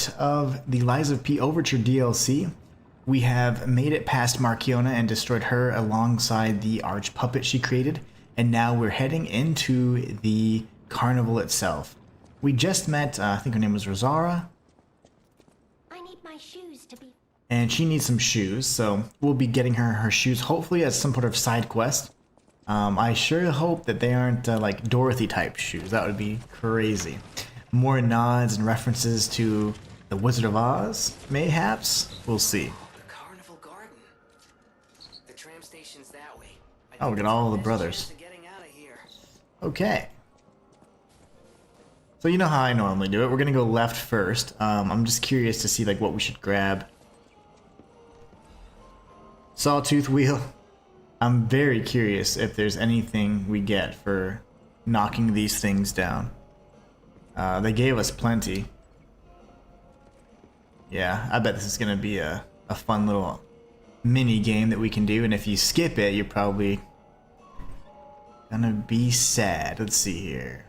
part of the Lies of P Overture DLC. We have made it past Marchiona and destroyed her alongside the arch puppet she created, and now we're heading into the carnival itself. We just met, I think her name was Rosara. I need my shoes to be... And she needs some shoes, so we'll be getting her shoes, hopefully as some sort of side quest. I sure hope that they aren't like Dorothy type shoes. That would be crazy. More nods and references to the Wizard of Oz, mayhaps? We'll see. The Carnival Garden. The tram station's that way. Oh, we got all the brothers. Okay. So you know how I normally do it. We're gonna go left first. I'm just curious to see like what we should grab. Sawtooth wheel. I'm very curious if there's anything we get for knocking these things down. They gave us plenty. Yeah, I bet this is gonna be a fun little mini game that we can do, and if you skip it, you're probably gonna be sad. Let's see here.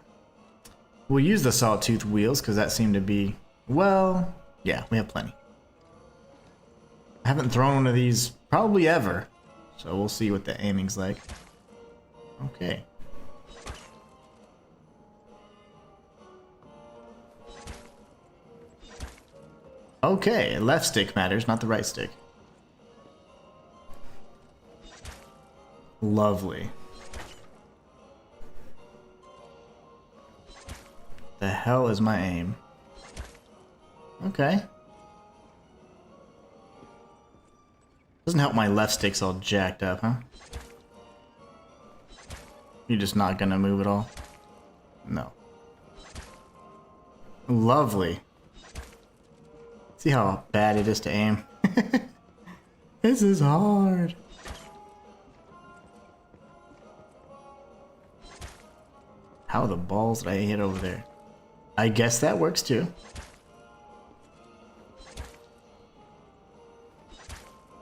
We'll use the sawtooth wheels because that seemed to be, well, yeah, we have plenty. I haven't thrown one of these probably ever, so we'll see what the aiming's like. Okay. Okay, left stick matters, not the right stick. Lovely. The hell is my aim? Okay. Doesn't help my left stick's all jacked up, huh? You're just not gonna move at all? No. Lovely. See how bad it is to aim? This is hard. How the balls did I hit over there? I guess that works too.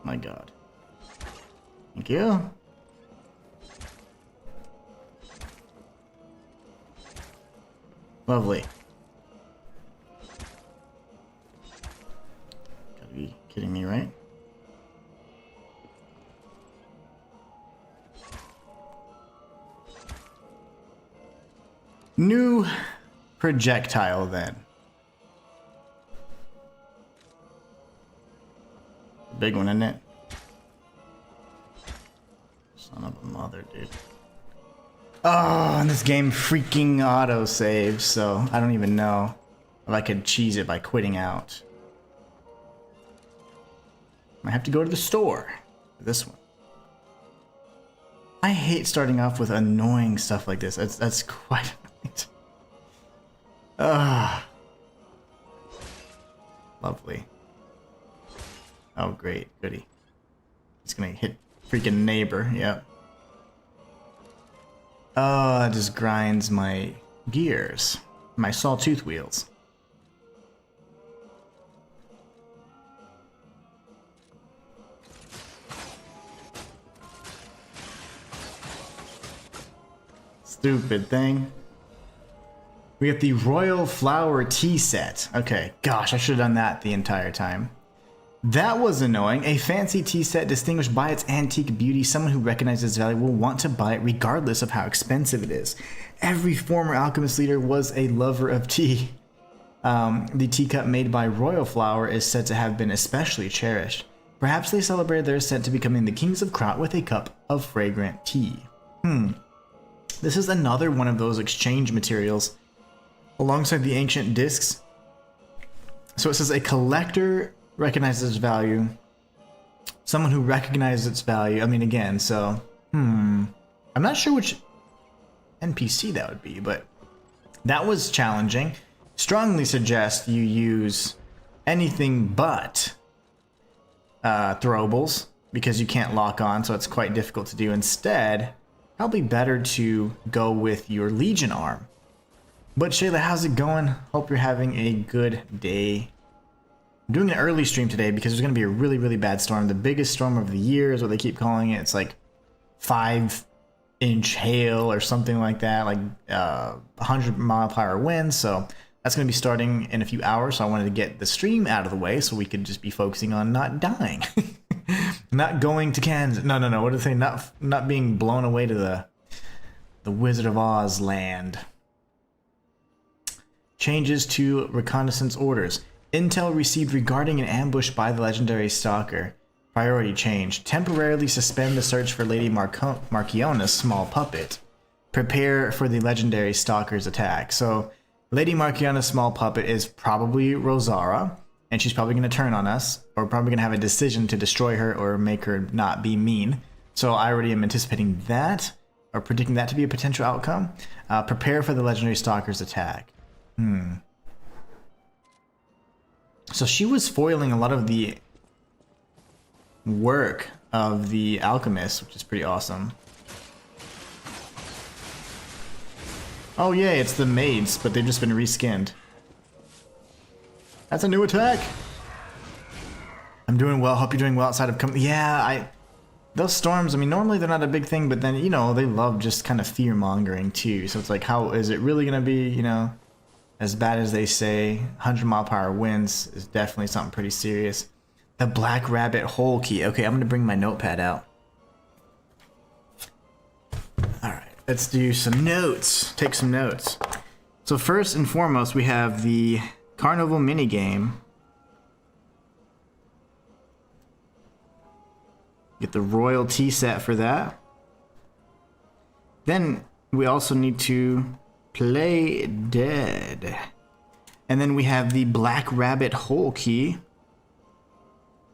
My god. Thank you. Lovely. Gotta be kidding me, right? New projectile then. Big one, isn't it? Son of a mother, dude. Oh, and this game freaking auto saves, so I don't even know if I could cheese it by quitting out. I have to go to the store for this one. I hate starting off with annoying stuff like this. That's quite annoying. Ah, lovely. Oh, great, goody. It's gonna hit freaking neighbor. Yep. Oh, it just grinds my gears, my sawtooth wheels. Stupid thing. We get the Royal Flower tea set. Okay, gosh, I should have done that the entire time. That was annoying. A fancy tea set distinguished by its antique beauty. Someone who recognizes its value will want to buy it regardless of how expensive it is. Every former alchemist leader was a lover of tea. The teacup made by Royal Flower is said to have been especially cherished. Perhaps they celebrated their ascent to becoming the kings of Krat with a cup of fragrant tea. This is another one of those exchange materials alongside the ancient discs. So it says a collector recognizes its value. Someone who recognizes its value. I mean, again, so I'm not sure which NPC that would be, but that was challenging. Strongly suggest you use anything but throwables because you can't lock on, so it's quite difficult to do. Instead, probably better to go with your Legion arm. But Shayla, how's it going? Hope you're having a good day. I'm doing an early stream today because there's going to be a really, really bad storm. The biggest storm of the year is what they keep calling it. It's like 5-inch hail or something like that, like 100-mile-per-hour winds. So That's going to be starting in a few hours, so I wanted to get the stream out of the way so we could just be focusing on not dying. Not going to Kansas. No. What did they say? Not being blown away to the Wizard of Oz land. Changes to reconnaissance orders. Intel received regarding an ambush by the legendary Stalker. Priority change. Temporarily suspend the search for Lady Marchiona's small puppet. Prepare for the legendary Stalker's attack. So, Lady Marchiona's small puppet is probably Rosara, and she's probably going to turn on us, or probably going to have a decision to destroy her or make her not be mean. So I already am anticipating that, or predicting that to be a potential outcome. Prepare for the legendary Stalker's attack. So she was foiling a lot of the work of the alchemist, which is pretty awesome. Oh yay, it's the maids, but they've just been reskinned. That's a new attack! I'm doing well, hope you're doing well outside of yeah, those storms, I mean, normally they're not a big thing, but then, you know, they love just kind of fear-mongering too. So it's like, how is it really gonna be, you know, as bad as they say? 100-mile-per-hour winds is definitely something pretty serious. The Black Rabbit hole key. Okay, I'm gonna bring my notepad out. Alright, let's do some notes. Take some notes. So first and foremost, we have the Carnival minigame. Get the Royal Tea set for that. Then we also need to play dead. And then we have the Black Rabbit hole key.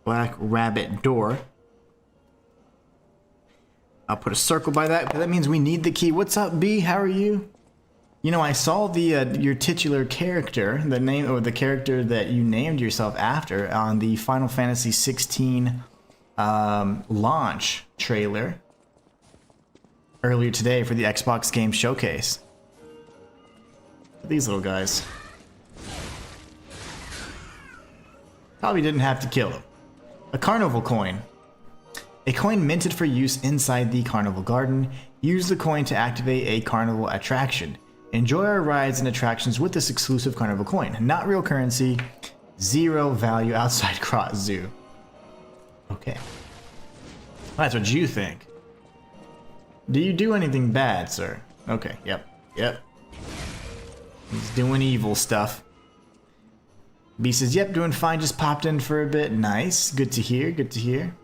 Black Rabbit door. I'll put a circle by that, but that means we need the key. What's up, B? How are you? You know, I saw the your titular character, the name or the character that you named yourself after on the Final Fantasy 16 launch trailer earlier today for the Xbox Game Showcase. These little guys. Probably didn't have to kill them. A carnival coin. A coin minted for use inside the carnival garden. Use the coin to activate a carnival attraction. Enjoy our rides and attractions with this exclusive carnival coin. Not real currency. Zero value outside Krat Zoo. Okay. That's what you think. Do you do anything bad, sir? Okay, yep. He's doing evil stuff. B says, yep, doing fine, just popped in for a bit. Nice, good to hear, good to hear.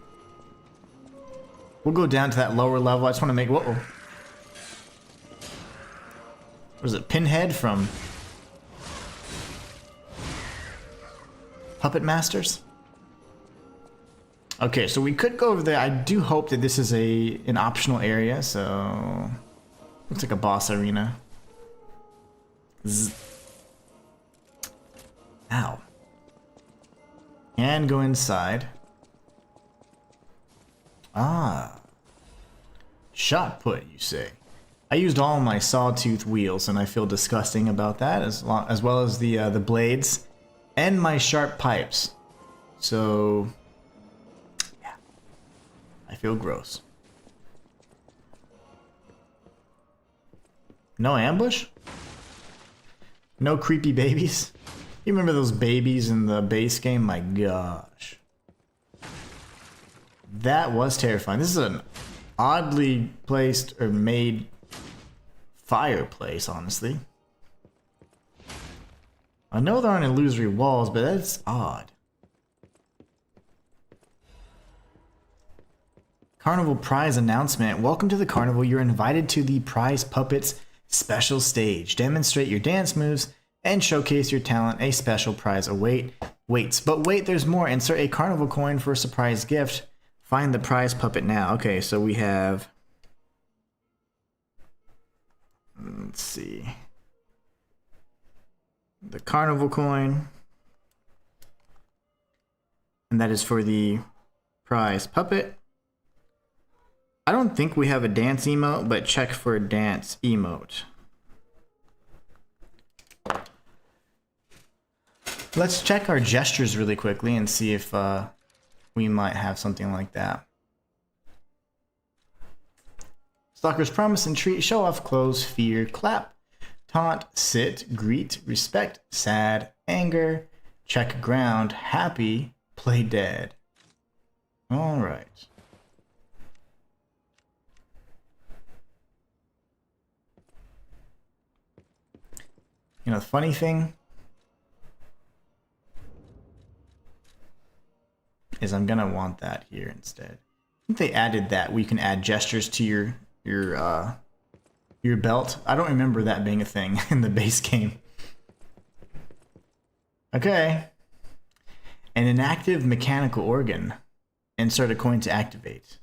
We'll go down to that lower level. I just want to make, whoa. What is it, Pinhead from Puppet Masters? Okay, so we could go over there. I do hope that this is an optional area, so looks like a boss arena. Ow. And go inside. Ah. Shot put, you say? I used all my sawtooth wheels, and I feel disgusting about that, as well as the blades and my sharp pipes. So, yeah, I feel gross. No ambush? No creepy babies? You remember those babies in the base game? My gosh. That was terrifying. This is an oddly placed or made fireplace, honestly. I know there aren't illusory walls, but that's odd. Carnival prize announcement. Welcome to the carnival. You're invited to the prize puppets special stage. Demonstrate your dance moves and showcase your talent. A special prize waits. But wait, there's more. Insert a carnival coin for a surprise gift. Find the prize puppet now. Okay, so we have... Let's see. The carnival coin. And that is for the prize puppet. I don't think we have a dance emote, but check for a dance emote. Let's check our gestures really quickly and see if we might have something like that. Stalker's promise and treat, show off, close, fear, clap, taunt, sit, greet, respect, sad, anger, check ground, happy, play dead. All right. You know, the funny thing is I'm gonna want that here instead. I think they added that where you can add gestures to your belt. I don't remember that being a thing in the base game. Okay. An inactive mechanical organ. Insert a coin to activate.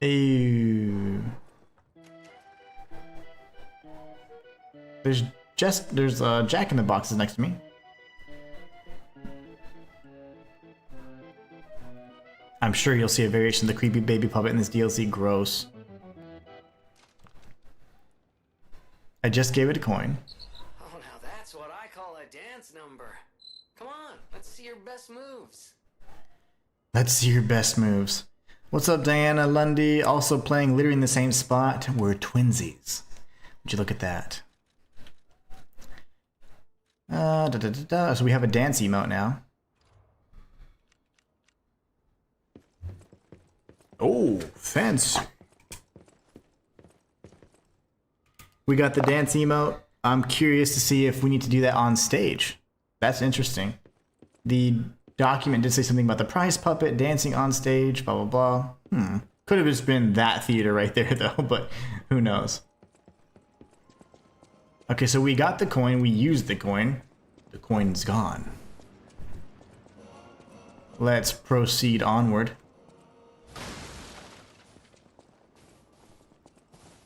Ew. There's Jack in the Boxes next to me. I'm sure you'll see a variation of the creepy baby puppet in this DLC. Gross. I just gave it a coin. Oh, now that's what I call a dance number. Come on, let's see your best moves. Let's see your best moves. What's up, Diana Lundy? Also playing literally in the same spot. We're twinsies. Would you look at that? So we have a dance emote now. Oh, fancy. We got the dance emote. I'm curious to see if we need to do that on stage. That's interesting. The document did say something about the prize puppet dancing on stage, blah, blah, blah. Could have just been that theater right there, though, but who knows. Okay, so we got the coin. We used the coin. The coin's gone. Let's proceed onward.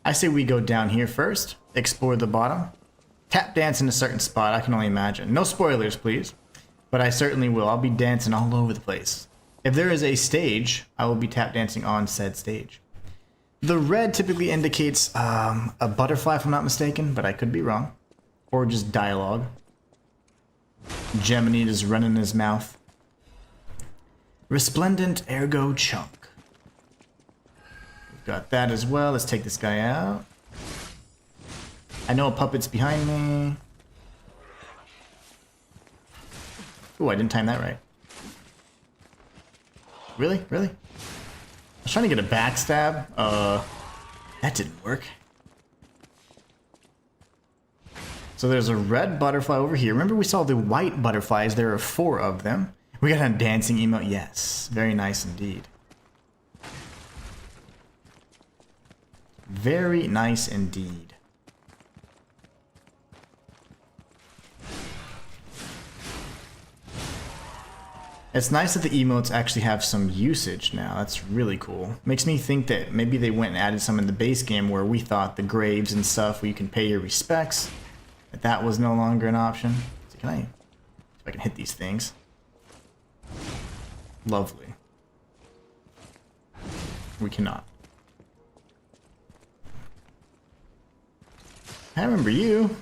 I say we go down here first, explore the bottom, tap dance in a certain spot. I can only imagine. No spoilers, please. But I certainly will. I'll be dancing all over the place. If there is a stage, I will be tap dancing on said stage. The red typically indicates a butterfly, if I'm not mistaken, but I could be wrong. Or just dialogue. Gemini is running his mouth. Resplendent ergo chunk. We've got that as well. Let's take this guy out. I know a puppet's behind me. Ooh, I didn't time that right. Really? Really? I was trying to get a backstab. That didn't work. So there's a red butterfly over here. Remember we saw the white butterflies? There are 4 of them. We got a dancing emote. Yes. Very nice indeed. Very nice indeed. It's nice that the emotes actually have some usage now. That's really cool. Makes me think that maybe they went and added some in the base game where we thought the graves and stuff where you can pay your respects, that was no longer an option. So can I see if I can hit these things? Lovely. We cannot. I remember you.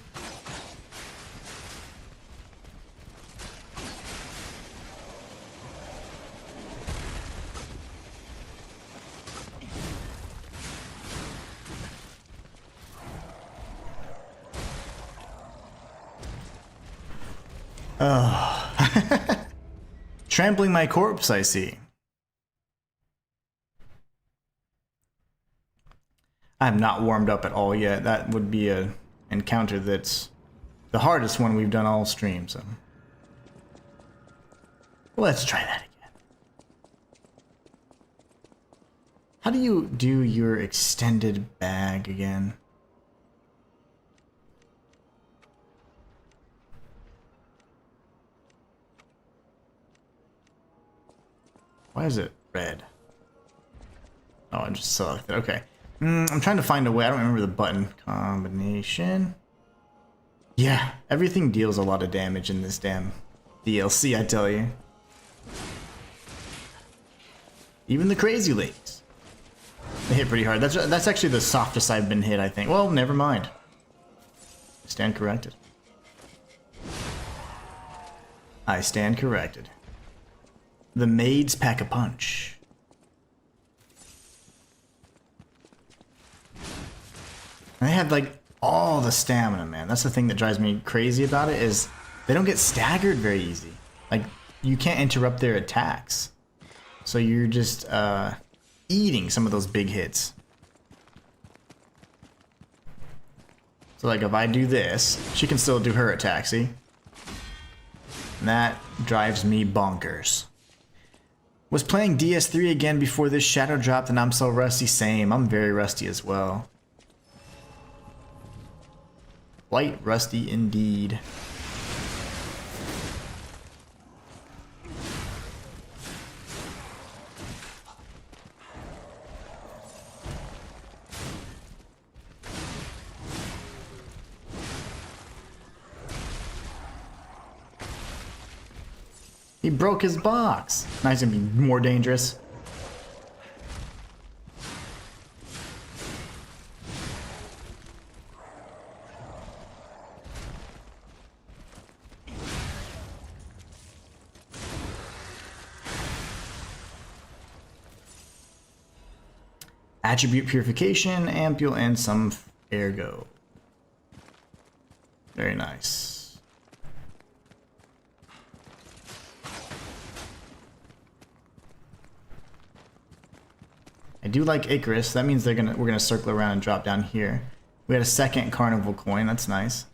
Oh. Trampling my corpse, I see. I'm not warmed up at all yet. That would be an encounter that's the hardest one we've done all stream, so. Let's try that again. How do you do your extended bag again? Why is it red? Oh, I just selected. Okay. I'm trying to find a way. I don't remember the button. Combination. Yeah, everything deals a lot of damage in this damn DLC, I tell you. Even the crazy ladies. They hit pretty hard. That's actually the softest I've been hit, I think. Well, never mind. Stand corrected. I stand corrected. The maids pack a punch. And they have like all the stamina, man. That's the thing that drives me crazy about it is they don't get staggered very easy. Like you can't interrupt their attacks. So you're just eating some of those big hits. So like if I do this, she can still do her attack, see? And that drives me bonkers. Was playing DS3 again before this shadow dropped and I'm so rusty. Same, I'm very rusty as well. Quite rusty indeed. He broke his box. Now he's gonna be more dangerous. Attribute purification, ampule, and some ergo. Very nice. I do like Icarus. That means we're gonna circle around and drop down here. We had a second carnival coin. That's nice.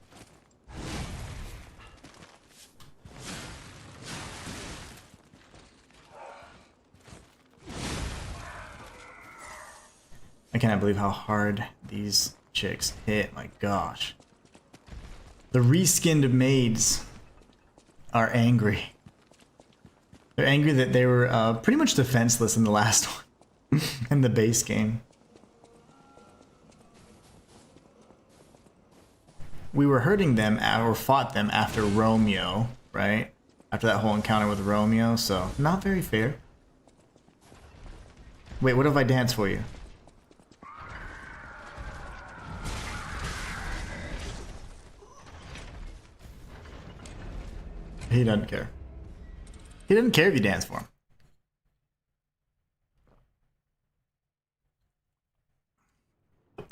I cannot believe how hard these chicks hit. My gosh. The reskinned maids are angry. They're angry that they were pretty much defenseless in the last one. In the base game. We were hurting them or fought them after Romeo, right? After that whole encounter with Romeo, so not very fair. Wait, what if I dance for you? He doesn't care. He doesn't care if you dance for him.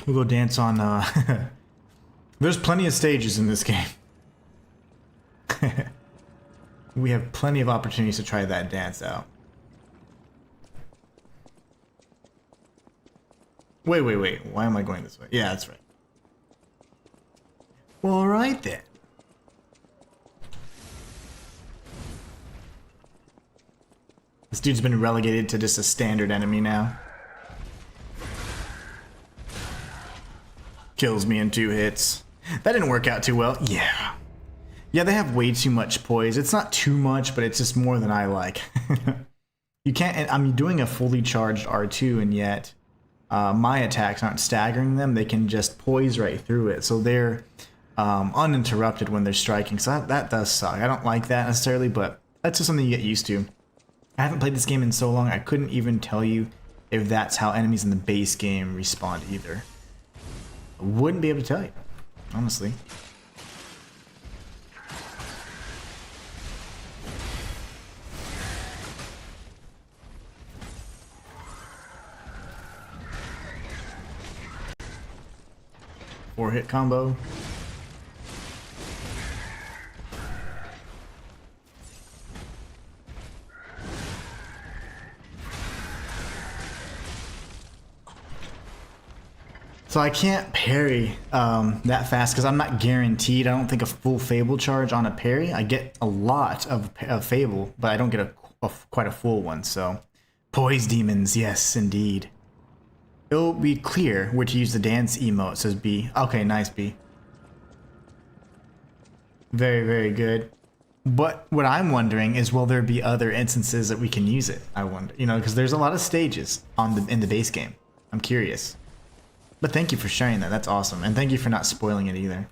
We'll go dance on, there's plenty of stages in this game. We have plenty of opportunities to try that dance out. Wait. Why am I going this way? Yeah, that's right. Well, alright then. This dude's been relegated to just a standard enemy now. Kills me in 2 hits. That didn't work out too well. Yeah. Yeah, they have way too much poise. It's not too much, but it's just more than I like. You can't... I'm doing a fully charged R2, and yet my attacks aren't staggering them. They can just poise right through it. So they're uninterrupted when they're striking. So that does suck. I don't like that necessarily, but that's just something you get used to. I haven't played this game in so long, I couldn't even tell you if that's how enemies in the base game respond either. I wouldn't be able to tell you, honestly. Four-hit combo. So I can't parry that fast because I'm not guaranteed. I don't think a full Fable charge on a parry. I get a lot of Fable, but I don't get quite a full one. So, poise demons, yes, indeed. It'll be clear where to use the dance emote, says B. Okay, nice, B. Very, very good. But what I'm wondering is, will there be other instances that we can use it? I wonder, you know, because there's a lot of stages in the base game. I'm curious. But thank you for sharing that. That's awesome. And thank you for not spoiling it either.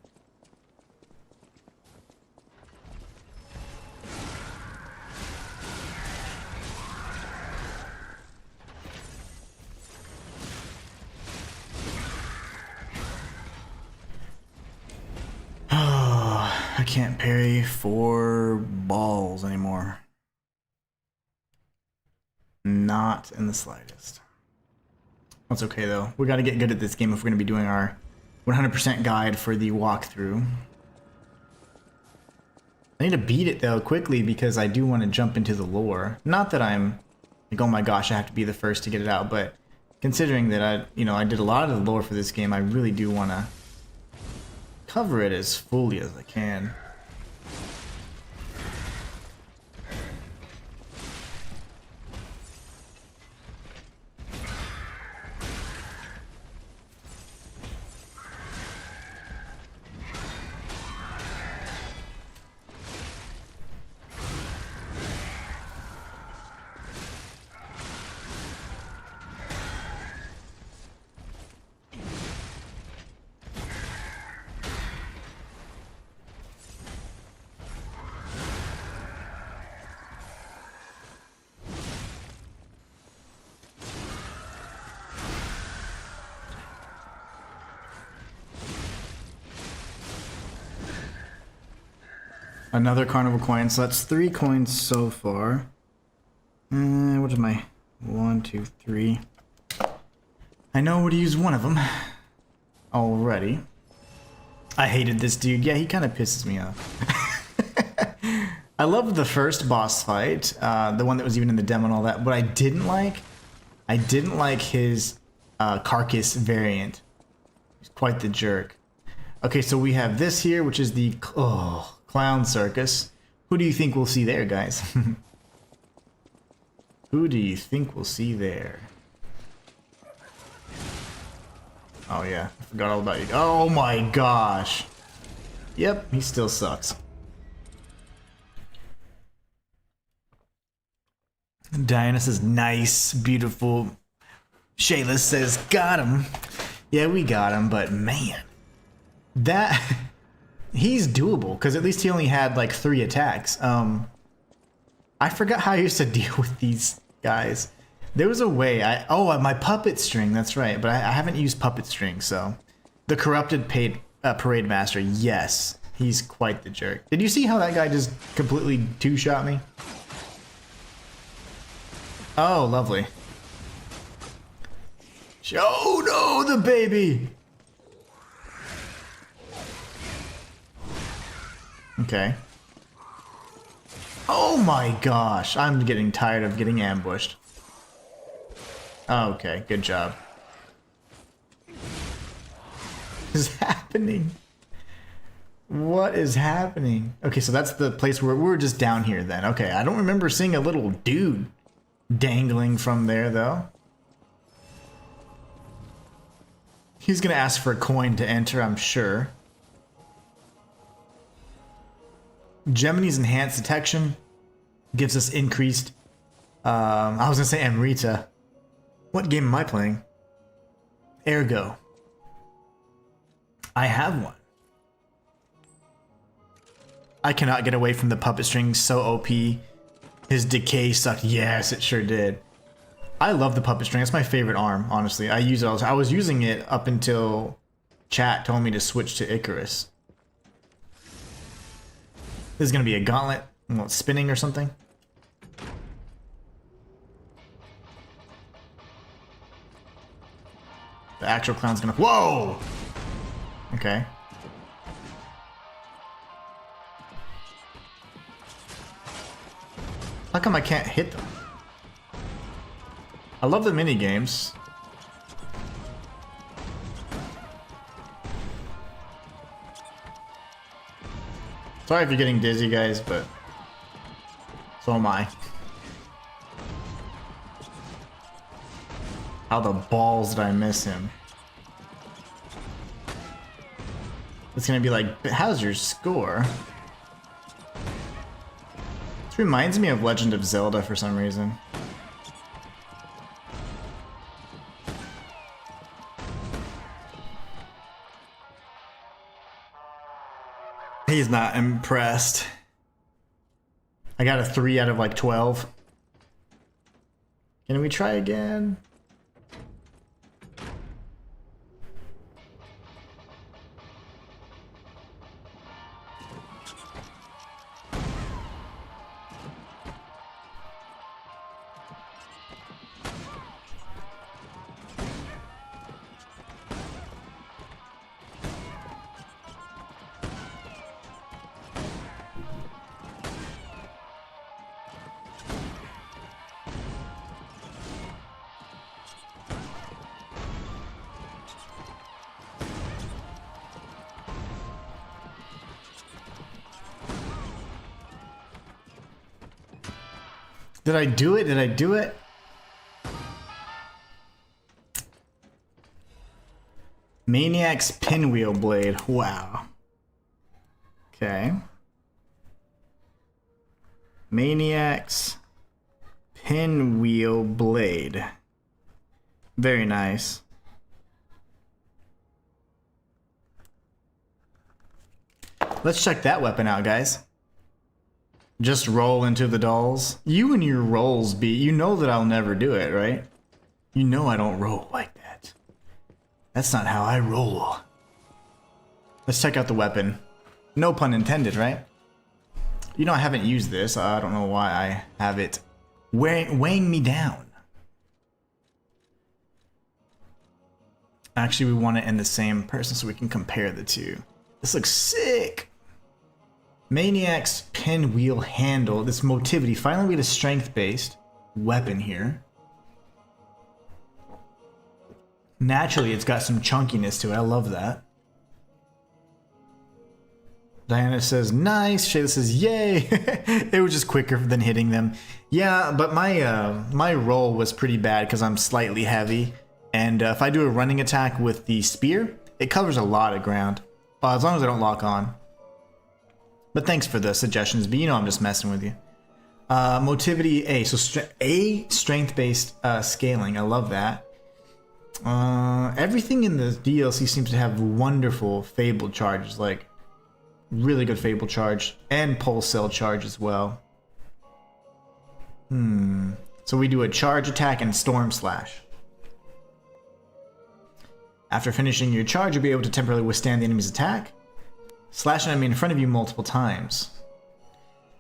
Oh, I can't parry 4 balls anymore. Not in the slightest. That's okay though. We got to get good at this game if we're going to be doing our 100% guide for the walkthrough. I need to beat it though quickly because I do want to jump into the lore. Not that I'm like, oh my gosh, I have to be the first to get it out, but considering that I did a lot of the lore for this game, I really do want to cover it as fully as I can. Another carnival coin, so that's 3 coins so far. What is my 1, 2, 3? I know where to use one of them already. I hated this dude. Yeah, he kind of pisses me off. I loved the first boss fight, the one that was even in the demo and all that. What I didn't like his carcass variant. He's quite the jerk. Okay, so we have this here, which is the clown circus. Who do you think we'll see there, guys? Who do you think we'll see there? Oh yeah, I forgot all about you. Oh my gosh. Yep, he still sucks. Diana says, nice, beautiful. Shayla says, got him. Yeah, we got him, but man, that he's doable because at least he only had like 3 attacks. I forgot how I used to deal with these guys. There was a way. My puppet string. That's right, but I haven't used puppet string. So, the corrupted parade master. Yes, he's quite the jerk. Did you see how that guy just completely 2-shot me? Oh, lovely. Oh no, the baby! Okay. Oh my gosh, I'm getting tired of getting ambushed. Okay, good job. What is happening? What is happening? Okay, so that's the place where we're just down here then. Okay, I don't remember seeing a little dude dangling from there though. He's gonna ask for a coin to enter, I'm sure. Gemini's enhanced detection gives us increased. I was gonna say Amrita. What game am I playing? Ergo. I have one. I cannot get away from the puppet string. So OP. His decay sucked. Yes, it sure did. I love the puppet string. It's my favorite arm, honestly. I use it all the time. I was using it up until chat told me to switch to Icarus. This is gonna be a gauntlet. What, spinning or something? The actual clown's gonna. Whoa! Okay. How come I can't hit them? I love the mini games. Sorry if you're getting dizzy, guys, but so am I. How the balls did I miss him? It's gonna be like, how's your score? This reminds me of Legend of Zelda for some reason. He's not impressed. I got a 3 out of like 12. Can we try again? Did I do it? Did I do it? Maniac's pinwheel blade. Wow. Okay. Maniac's pinwheel blade. Very nice. Let's check that weapon out, guys. Just roll into the dolls. You and your rolls be... You know that I'll never do it, right? You know I don't roll like that. That's not how I roll. Let's check out the weapon. No pun intended, right? You know I haven't used this. I don't know why I have it weighing me down. Actually, we want it in the same person so we can compare the two. This looks sick. Maniac's pinwheel handle. This motivity. Finally, we get a strength-based weapon here. Naturally, it's got some chunkiness to it. I love that. Diana says, nice. Shayla says, yay. It was just quicker than hitting them. Yeah, but my roll was pretty bad because I'm slightly heavy. And if I do a running attack with the spear, it covers a lot of ground. As long as I don't lock on. But thanks for the suggestions, but you know I'm just messing with you. Motivity A. So A, strength-based scaling. I love that. Everything in the DLC seems to have wonderful fabled charges, like really good fabled charge and pulse cell charge as well. So we do a charge attack and storm slash. After finishing your charge, you'll be able to temporarily withstand the enemy's attack. Slash an enemy in front of you multiple times.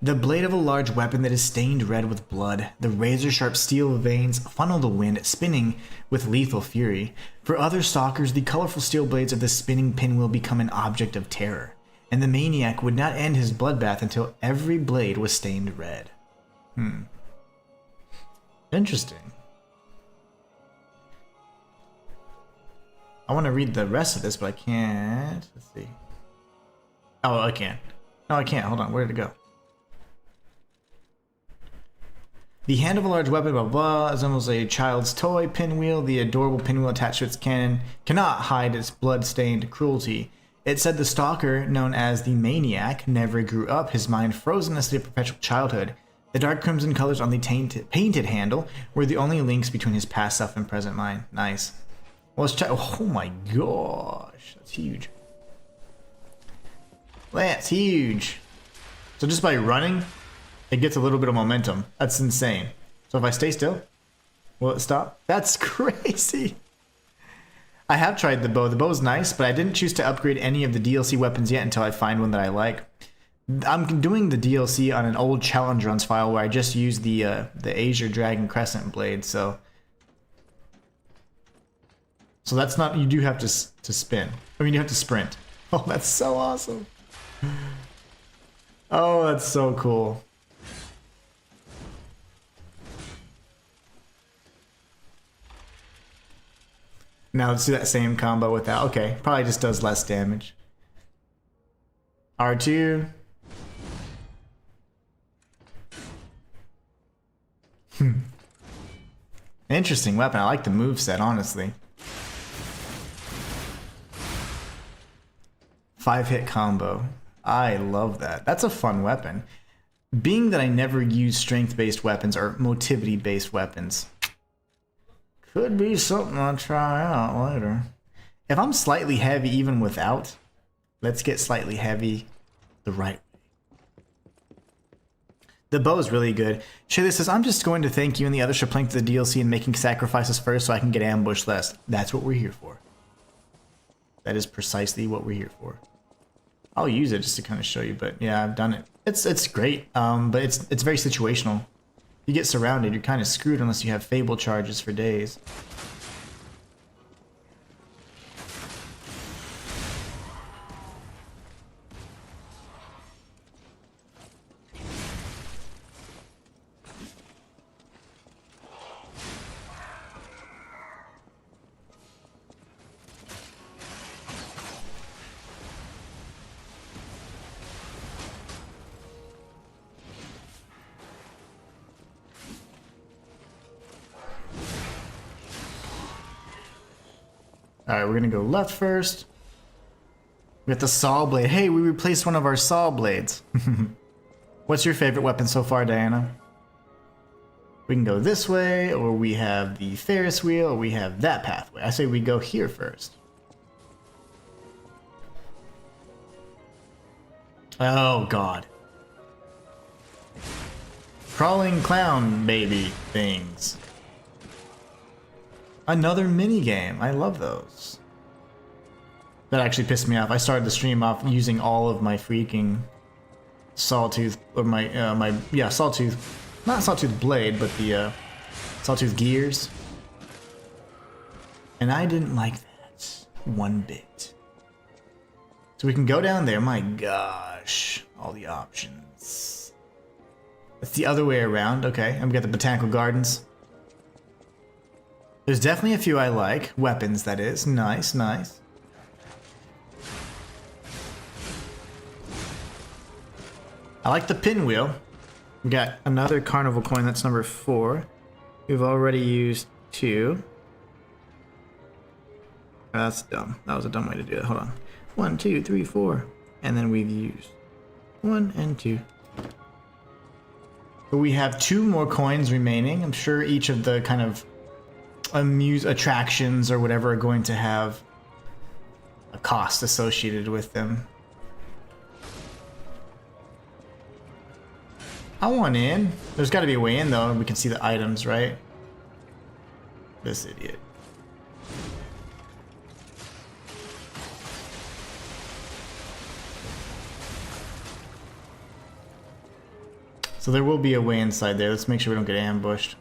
The blade of a large weapon that is stained red with blood. The razor-sharp steel veins funnel the wind, spinning with lethal fury. For other stalkers, the colorful steel blades of the spinning pinwheel become an object of terror, and the maniac would not end his bloodbath until every blade was stained red. Interesting. I want to read the rest of this, but I can't. Let's see. Oh, I can. No, I can't. Hold on. Where did it go? The hand of a large weapon, blah, blah, resembles a child's toy pinwheel. The adorable pinwheel attached to its cannon cannot hide its blood-stained cruelty. It said the stalker, known as the maniac, never grew up, his mind frozen in a state of perpetual childhood. The dark crimson colors on the painted handle were the only links between his past self and present mind. Nice. Well, let's check. Oh my gosh. That's huge. That's huge. So just by running, it gets a little bit of momentum. That's insane. So if I stay still, will it stop? That's crazy. I have tried the bow. The bow's nice, but I didn't choose to upgrade any of the DLC weapons yet until I find one that I like. I'm doing the DLC on an old challenge runs file where I just use the Azure Dragon Crescent blade. So that's not. You do have to spin. I mean, you have to sprint. Oh, that's so awesome. Oh, that's so cool. Now let's do that same combo with that. Okay, probably just does less damage. R2. Interesting weapon. I like the moveset, honestly. 5-hit combo. I love that. That's a fun weapon. Being that I never use strength-based weapons or motivity-based weapons, could be something I'll try out later. If I'm slightly heavy even without, let's get slightly heavy the right way. The bow is really good. Shayla says, I'm just going to thank you and the others for playing through the DLC and making sacrifices first so I can get ambushed less. That's what we're here for. That is precisely what we're here for. I'll use it just to kind of show you, but yeah, I've done it. It's great, but it's very situational. You get surrounded, you're kind of screwed unless you have fable charges for days. Alright, we're gonna go left first. We got the saw blade. Hey, we replaced one of our saw blades. What's your favorite weapon so far, Diana? We can go this way, or we have the Ferris wheel, or we have that pathway. I say we go here first. Oh, God. Crawling clown baby things. Another mini game. I love those. That actually pissed me off. I started the stream off using all of my freaking sawtooth, or my sawtooth. Not sawtooth blade, but the sawtooth gears. And I didn't like that one bit. So we can go down there. My gosh. All the options. It's the other way around. Okay. And we got the botanical gardens. There's definitely a few I like. Weapons, that is. Nice, nice. I like the pinwheel. We got another carnival coin, that's number 4. We've already used 2. That's dumb. That was a dumb way to do it. Hold on. 1, 2, 3, 4. And then we've used 1 and 2. But we have 2 more coins remaining. I'm sure each of the kind of attractions or whatever are going to have a cost associated with them. I want in. There's got to be a way in, though. We can see the items, right? This idiot. So there will be a way inside there. Let's make sure we don't get ambushed.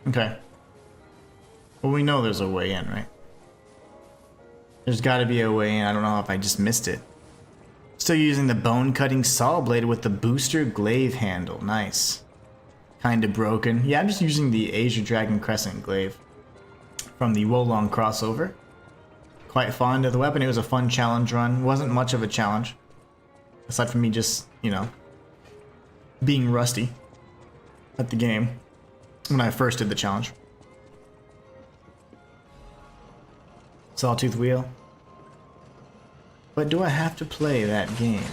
Okay. Well, we know there's a way in, right? There's got to be a way in. I don't know if I just missed it. Still using the bone-cutting saw blade with the booster glaive handle. Nice. Kind of broken. Yeah, I'm just using the Asia Dragon Crescent glaive from the Wolong crossover. Quite fond of the weapon. It was a fun challenge run. Wasn't much of a challenge. Aside from me just, you know, being rusty at the game when I first did the challenge. Sawtooth wheel. But do I have to play that game?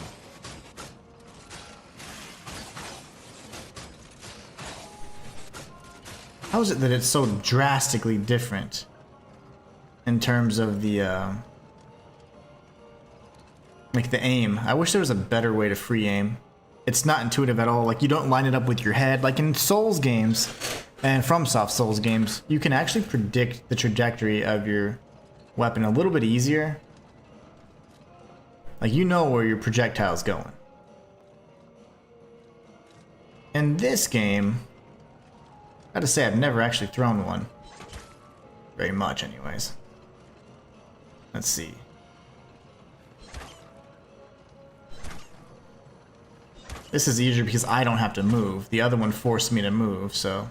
How is it that it's so drastically different in terms of the like the aim? I wish there was a better way to free aim. It's not intuitive at all. Like, you don't line it up with your head. Like in Souls games and FromSoft Souls games, you can actually predict the trajectory of your weapon a little bit easier. Like, you know where your projectile's going. In this game, I gotta say I've never actually thrown one. Very much, anyways. Let's see. This is easier because I don't have to move. The other one forced me to move, so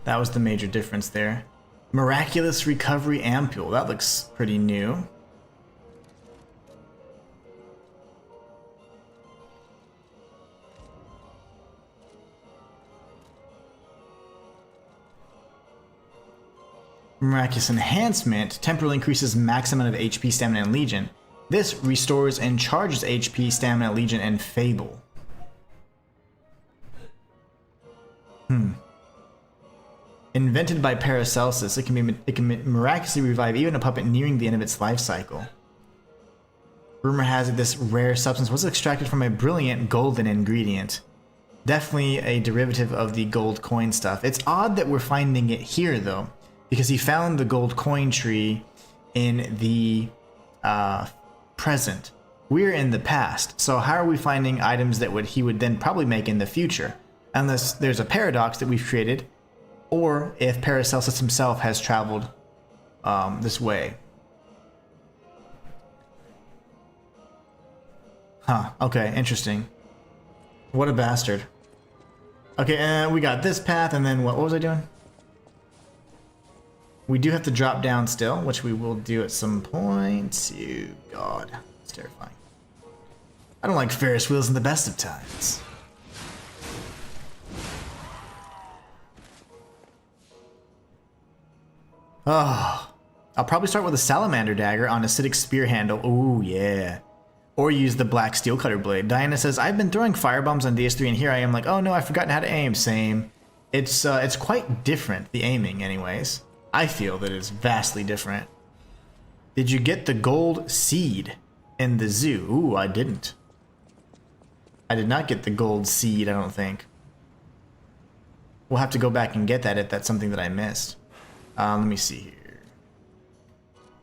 that was the major difference there. Miraculous Recovery Ampule. That looks pretty new. Miraculous Enhancement temporarily increases max amount of HP, Stamina, and Legion. This restores and charges HP, Stamina, Legion, and Fable. Invented by Paracelsus, it can miraculously revive even a puppet nearing the end of its life cycle. Rumor has it this rare substance was extracted from a brilliant golden ingredient. Definitely a derivative of the gold coin stuff. It's odd that we're finding it here, though, because he found the gold coin tree in the present. We're in the past, so how are we finding items that he would then probably make in the future? Unless there's a paradox that we've created, or if Paracelsus himself has traveled this way. Huh, okay, interesting. What a bastard. Okay, we got this path, and then what was I doing? We do have to drop down still, which we will do at some point. Oh, God, it's terrifying. I don't like Ferris wheels in the best of times. Oh, I'll probably start with a salamander dagger on acidic spear handle. Ooh, yeah. Or use the black steel cutter blade. Diana says, I've been throwing firebombs on DS3 and here I am like, oh no, I've forgotten how to aim. Same. It's quite different, the aiming anyways. I feel that it's vastly different. Did you get the gold seed in the zoo? Ooh, I didn't. I did not get the gold seed, I don't think. We'll have to go back and get that if that's something that I missed. Let me see here.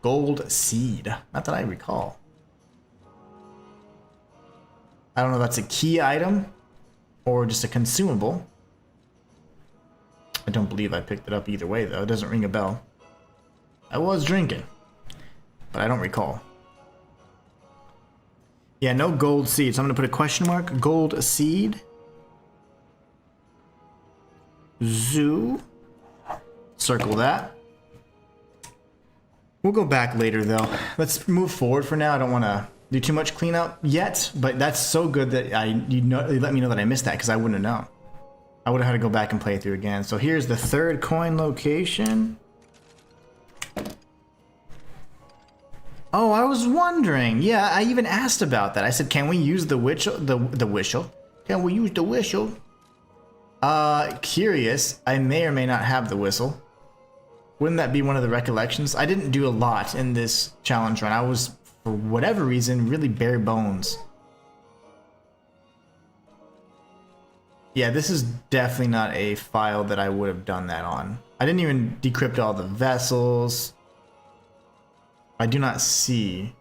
Gold seed. Not that I recall. I don't know if that's a key item or just a consumable. I don't believe I picked it up either way, though. It doesn't ring a bell. I was drinking, but I don't recall. Yeah, no gold seed. So I'm going to put a question mark. Gold seed. Zoo. Circle that. We'll go back later, though. Let's move forward for now. I don't want to do too much cleanup yet, but that's so good that you let me know that I missed that, because I wouldn't have known. I would have had to go back and play through again. So here's the third coin location. Oh, I was wondering. Yeah, I even asked about that. I said, can we use the whistle? The whistle? Can we use the whistle? Curious. I may or may not have the whistle. Wouldn't that be one of the recollections? I didn't do a lot in this challenge run. I was, for whatever reason, really bare bones. Yeah, this is definitely not a file that I would have done that on. I didn't even decrypt all the vessels. I do not see.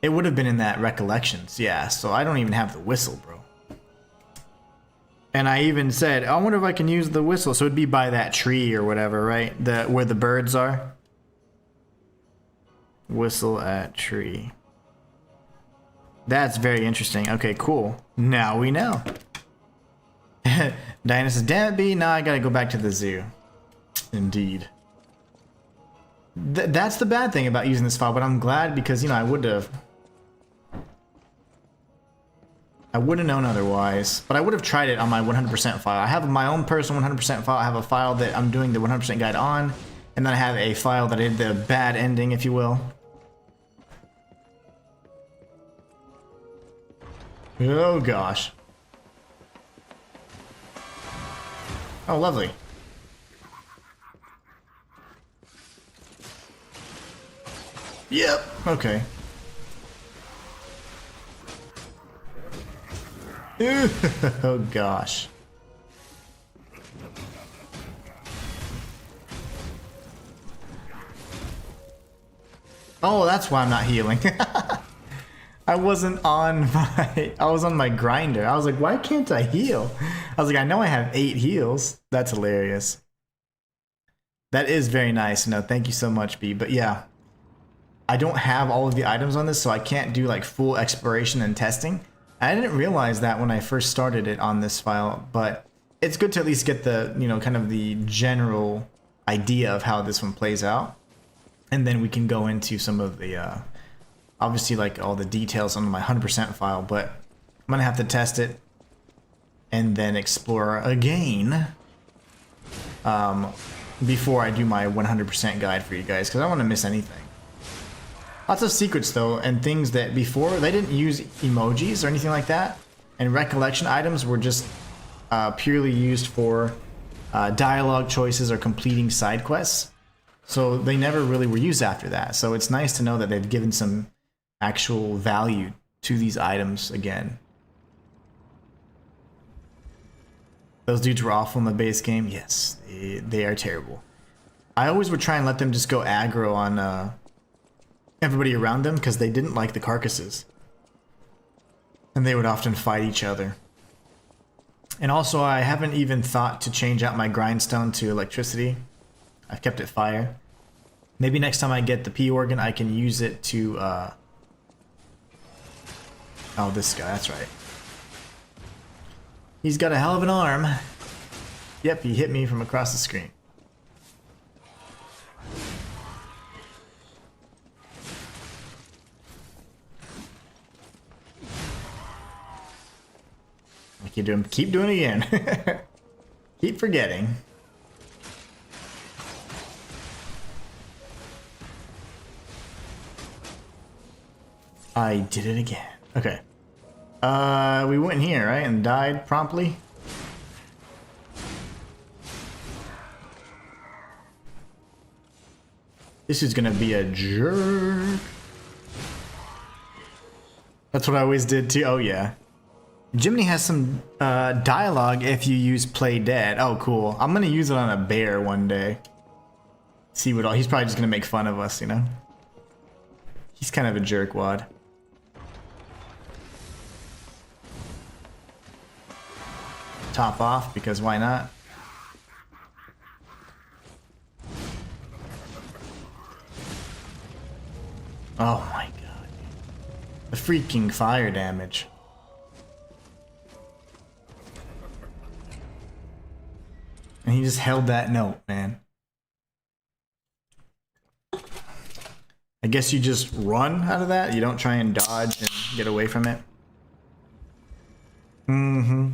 It would have been in that recollections, yeah, so I don't even have the whistle, bro. And I even said, I wonder if I can use the whistle. So it'd be by that tree or whatever, right? Where the birds are. Whistle at tree. That's very interesting. Okay, cool. Now we know. Diana says, damn it, B, now I gotta go back to the zoo. Indeed. That's the bad thing about using this file, but I'm glad because, you know, I wouldn't have known otherwise, but I would have tried it on my 100% file. I have my own personal 100% file. I have a file that I'm doing the 100% guide on, and then I have a file that I did the bad ending, if you will. Oh gosh. Oh, lovely. Yep, okay. Oh gosh. Oh, that's why I'm not healing. I wasn't on I was on my grinder. I was like, why can't I heal? I was like, I know I have 8 heals. That's hilarious. That is very nice. No, thank you so much, B. But yeah, I don't have all of the items on this, so I can't do like full exploration and testing. I didn't realize that when I first started it on this file, but it's good to at least get the, you know, kind of the general idea of how this one plays out. And then we can go into some of the, obviously like all the details on my 100% file, but I'm going to have to test it and then explore again before I do my 100% guide for you guys, because I don't want to miss anything. Lots of secrets though, and things that before they didn't use emojis or anything like that, and recollection items were just purely used for dialogue choices or completing side quests. So they never really were used after that. So it's nice to know that they've given some actual value to these items again. Those dudes were awful in the base game. Yes, they are terrible. I always would try and let them just go aggro on everybody around them because they didn't like the carcasses. And they would often fight each other. And also, I haven't even thought to change out my grindstone to electricity. I've kept it fire. Maybe next time I get the P organ, I can use it to, oh, this guy, that's right. He's got a hell of an arm. Yep, he hit me from across the screen. Keep doing it again. Keep forgetting. I did it again. Okay. We went here, right? And died promptly. This is gonna be a jerk. That's what I always did too. Oh yeah. Jiminy has some dialogue if you use play dead. Oh cool. I'm gonna use it on a bear one day. See what all he's probably just gonna make fun of us, you know? He's kind of a jerkwad. Top off because why not? Oh my god. The freaking fire damage. And he just held that note, man. I guess you just run out of that? You don't try and dodge and get away from it? Mm-hmm.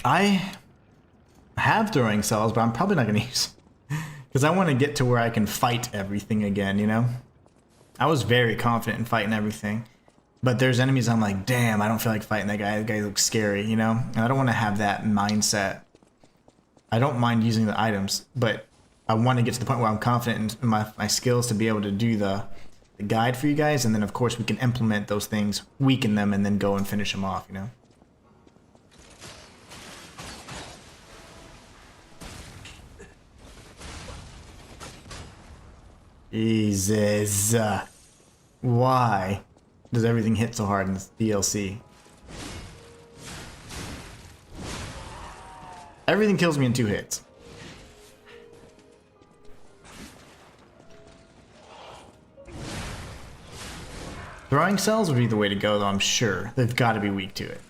I have throwing cells, but I'm probably not going to use because I want to get to where I can fight everything again, you know? I was very confident in fighting everything. But there's enemies I'm like, damn, I don't feel like fighting that guy. That guy looks scary, you know? And I don't want to have that mindset. I don't mind using the items, but I want to get to the point where I'm confident in my skills to be able to do the guide for you guys. And then, of course, we can implement those things, weaken them, and then go and finish them off, you know? Jesus. Why does everything hit so hard in this DLC? Everything kills me in 2 hits. Throwing cells would be the way to go, though, I'm sure. They've got to be weak to it.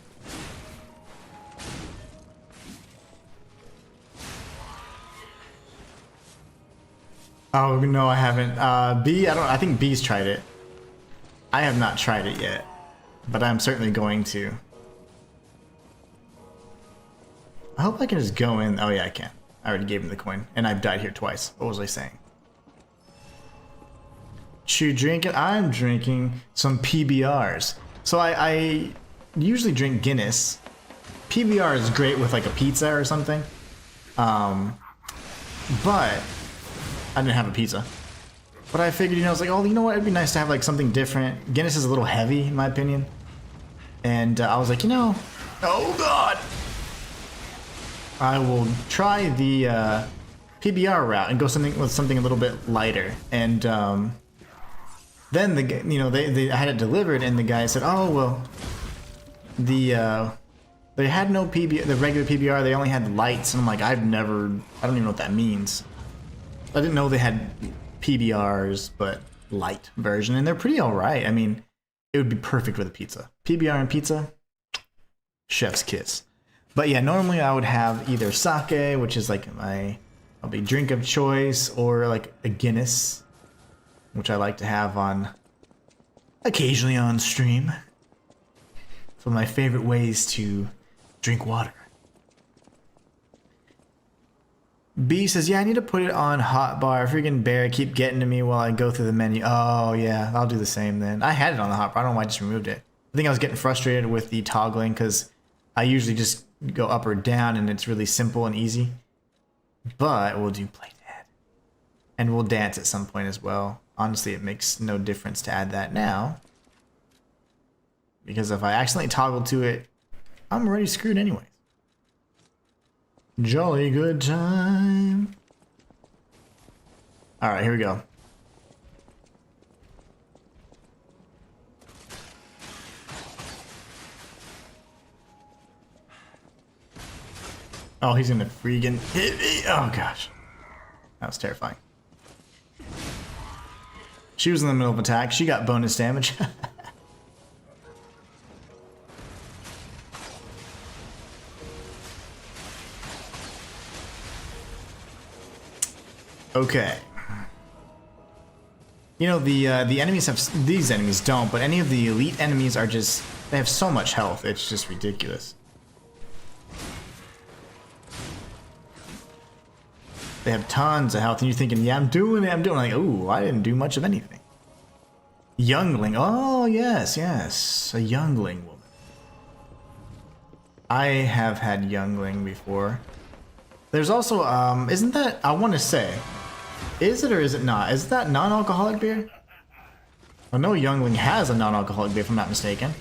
Oh, no, I haven't. I think B's tried it. I have not tried it yet, but I'm certainly going to. I hope I can just go in. Oh yeah, I can. I already gave him the coin, and I've died here twice. What was I saying? Chew drinking? I'm drinking some PBRs. So I usually drink Guinness. PBR is great with like a pizza or something. But I didn't have a pizza. But I figured, you know, I was like, oh, you know what? It'd be nice to have like something different. Guinness is a little heavy, in my opinion. And I was like, you know, oh god, I will try the PBR route and go with something a little bit lighter. And then I had it delivered, and the guy said, oh well, they had no the regular PBR. They only had lights, and I'm like, I don't even know what that means. I didn't know they had PBRs, but light version, and they're pretty alright. I mean, it would be perfect with a pizza. PBR and pizza, chef's kiss. But yeah, normally I would have either sake, which is like my probably drink of choice, or like a Guinness, which I like to have occasionally on stream. It's one of my favorite ways to drink water. B says, yeah, I need to put it on hotbar. Freaking bear keep getting to me while I go through the menu. Oh, yeah, I'll do the same then. I had it on the hotbar. I don't know why I just removed it. I think I was getting frustrated with the toggling because I usually just go up or down and it's really simple and easy. But we'll do play dead. And we'll dance at some point as well. Honestly, it makes no difference to add that now. Because if I accidentally toggle to it, I'm already screwed anyways. Jolly good time. Alright, here we go. Oh, he's gonna freaking hit me. Oh gosh. That was terrifying. She was in the middle of attack. She got bonus damage. Okay. You know, the enemies have... These enemies don't, but any of the elite enemies are just... They have so much health, it's just ridiculous. They have tons of health, and you're thinking, yeah, I'm doing it, like, ooh, I didn't do much of anything. Youngling. Oh, yes, yes. A youngling woman. I have had youngling before. There's also, isn't that, I want to say, is it or is it not? Is that non-alcoholic beer? I know youngling has a non-alcoholic beer if I'm not mistaken.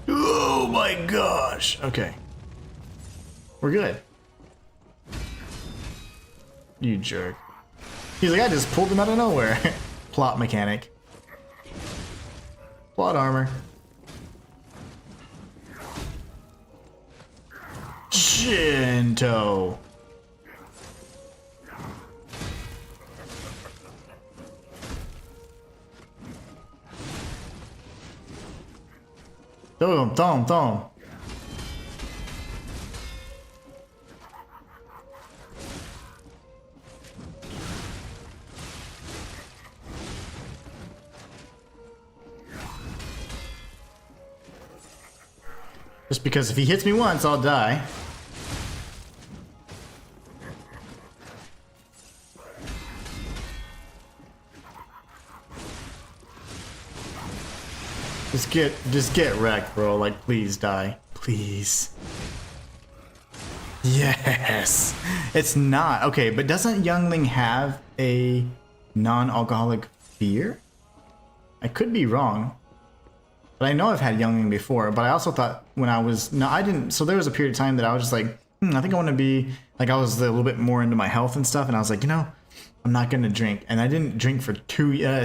Oh my gosh. Okay. We're good. You jerk. He's like, I just pulled him out of nowhere. Plot mechanic. Plot armor. Shinto. Throw him, throw him, throw him. Just because if he hits me once, I'll die. Just get wrecked, bro. Like, please die. Please. Yes. It's not. Okay, but doesn't Youngling have a non-alcoholic beer? I could be wrong. But I know I've had Youngling before, but I also thought when I was... No, I didn't... So there was a period of time that I was just like, I think I want to be... Like, I was a little bit more into my health and stuff, and I was like, you know, I'm not going to drink. And I didn't drink for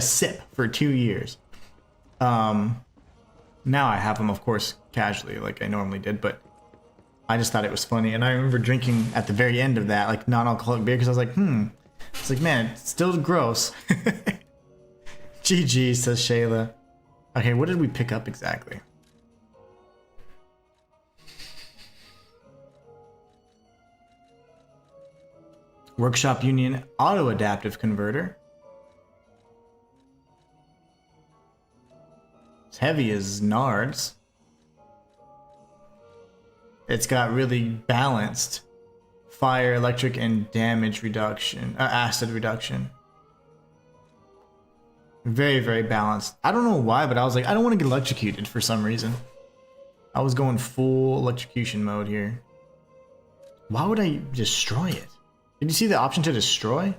sip for 2 years. Now I have them, of course, casually, like I normally did, but I just thought it was funny. And I remember drinking at the very end of that, like, non-alcoholic beer, because I was like, It's like, man, it's still gross. GG, says Shayla. Okay, what did we pick up exactly? Workshop Union Auto-Adaptive Converter. It's heavy as nards. It's got really balanced fire, electric, and damage reduction, acid reduction. Very, very balanced. I don't know why, but I was like, I don't want to get electrocuted for some reason. I was going full electrocution mode here. Why would I destroy it? Did you see the option to destroy?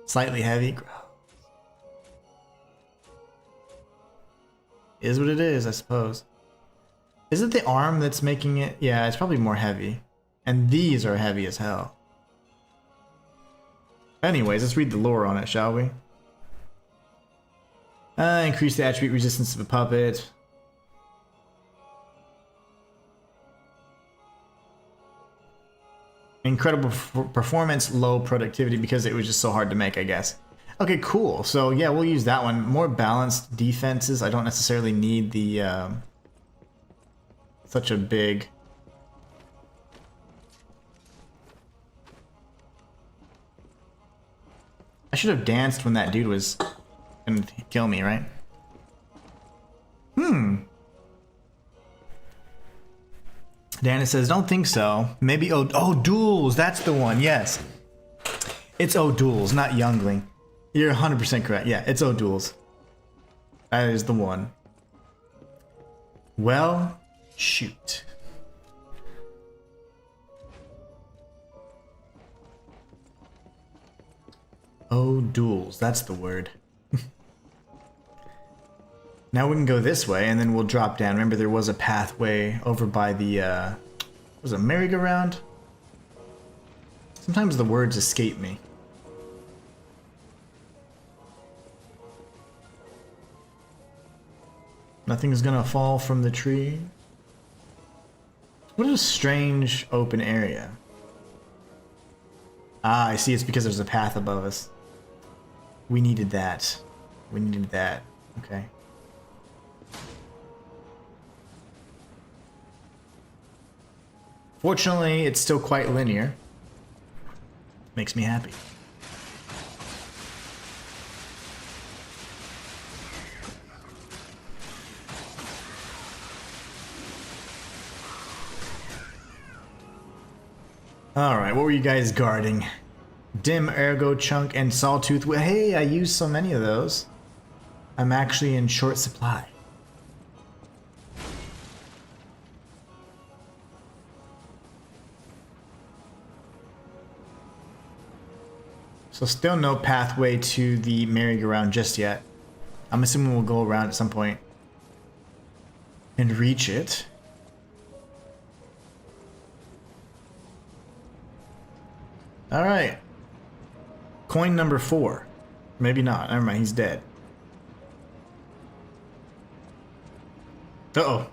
Slightly heavy. Is what it is, I suppose. Is it the arm that's making it? Yeah, it's probably more heavy. And these are heavy as hell. Anyways, let's read the lore on it, shall we? Increase the attribute resistance of the puppet. Incredible performance, low productivity because it was just so hard to make, I guess. Okay, cool. So yeah, we'll use that one. More balanced defenses. I don't necessarily need the such a big. I should have danced when that dude was gonna kill me, right? Dana says, don't think so. Maybe oh duels, that's the one, yes. It's duels, not Youngling. You're 100% correct. Yeah, it's duels. That is the one. Well, shoot. Duels, that's the word. Now we can go this way and then we'll drop down. Remember there was a pathway over by the, was it merry-go-round? Sometimes the words escape me. Nothing's gonna fall from the tree. What a strange open area. Ah, I see, it's because there's a path above us. We needed that. We needed that. Okay. Fortunately, it's still quite linear. Makes me happy. Alright, what were you guys guarding? Dim, Ergo, Chunk, and Sawtooth. Well, hey, I used so many of those. I'm actually in short supply. So still no pathway to the merry-go-round just yet. I'm assuming we'll go around at some point and reach it. All right. Coin number 4. Maybe not. Never mind. He's dead. Uh-oh.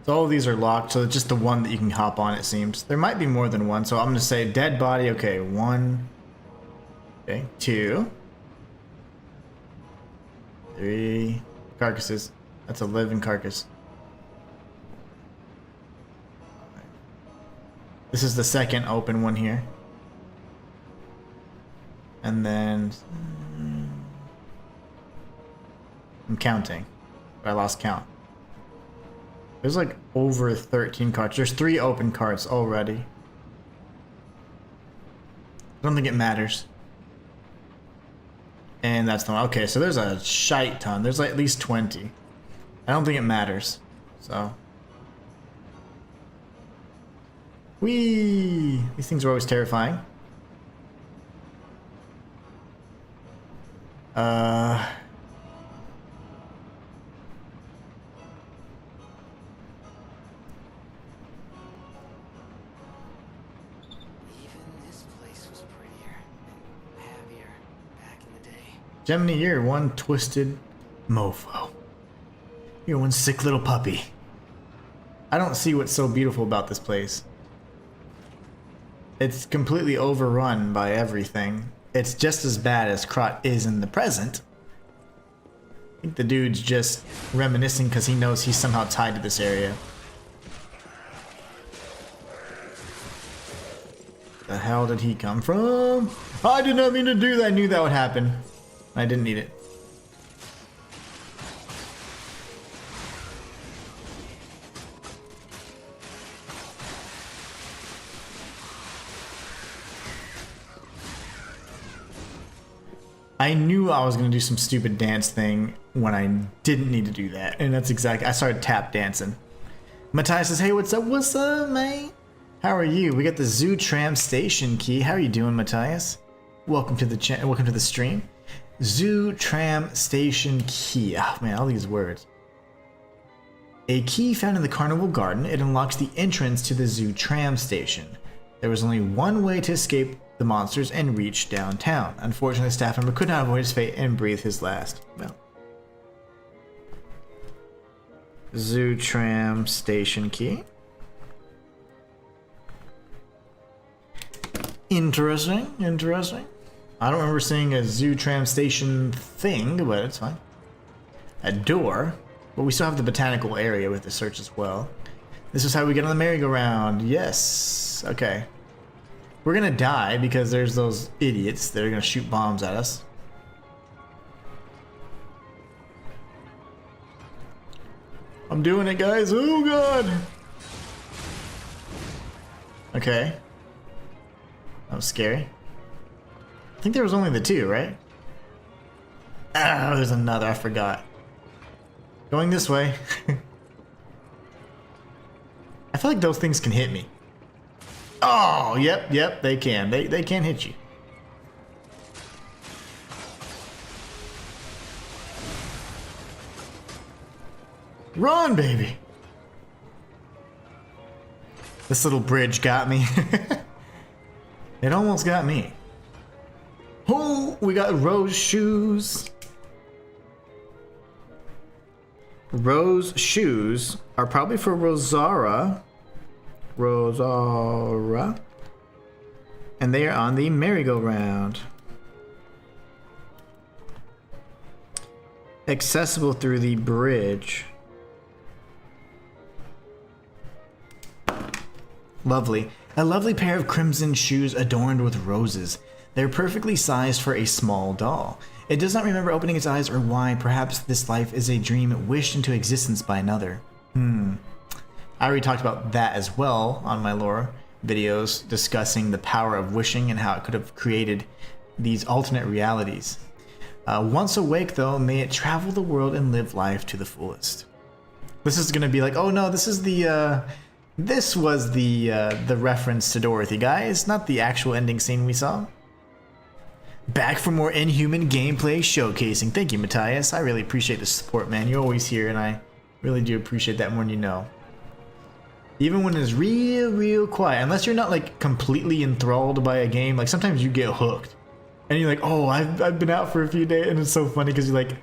So all of these are locked, so it's just the one that you can hop on, it seems. There might be more than one, so I'm going to say dead body. Okay, 1. Okay, 2. 3. Carcasses. That's a living carcass. This is the second open one here. And then... I'm counting. But I lost count. There's like over 13 cards. There's 3 open cards already. I don't think it matters. And that's the one. Okay, so there's a shite ton. There's like at least 20. I don't think it matters. So. Whee! These things are always terrifying. Gemini, you're one twisted mofo. You're one sick little puppy. I don't see what's so beautiful about this place. It's completely overrun by everything. It's just as bad as Krat is in the present. I think the dude's just reminiscing because he knows he's somehow tied to this area. The hell did he come from? I did not mean to do that. I knew that would happen. I didn't need it. I knew I was going to do some stupid dance thing when I didn't need to do that. And that's exactly... I started tap dancing. Matthias says, hey, what's up? What's up, man? How are you? We got the Zoo Tram Station key. How are you doing, Matthias? Welcome to the welcome to the stream. Zoo Tram Station key. Oh man, all these words. A key found in the Carnival Garden. It unlocks the entrance to the Zoo Tram Station. There was only one way to escape the monsters and reach downtown. Unfortunately, the staff member could not avoid his fate and breathe his last. Well. Zoo Tram Station key. Interesting, interesting. I don't remember seeing a Zoo Tram Station thing, but it's fine. A door. But we still have the botanical area with the search as well. This is how we get on the merry-go-round. Yes. Okay. We're gonna die because there's those idiots that are gonna shoot bombs at us. I'm doing it, guys. Oh, God. Okay. That was scary. I think there was only the 2, right? Ah, there's another. I forgot. Going this way. I feel like those things can hit me. Oh, yep, they can. They can hit you. Run, baby. This little bridge got me. It almost got me. Oh, we got Rose shoes. Rose shoes are probably for Rosara. And they are on the merry-go-round. Accessible through the bridge. Lovely. A lovely pair of crimson shoes adorned with roses. They're perfectly sized for a small doll. It does not remember opening its eyes or why. Perhaps this life is a dream wished into existence by another. I already talked about that as well on my lore videos, discussing the power of wishing and how it could have created these alternate realities. Once awake, though, may it travel the world and live life to the fullest. This is gonna be like, oh no, this is the, this was the reference to Dorothy, guys, not the actual ending scene we saw. Back for more Inhuman gameplay showcasing. Thank you, Matthias. I really appreciate the support, man. You're always here, and I really do appreciate that more than you know. Even when it's real quiet, unless you're not like completely enthralled by a game, like sometimes you get hooked. And you're like, oh, I've been out for a few days, and it's so funny because you're like,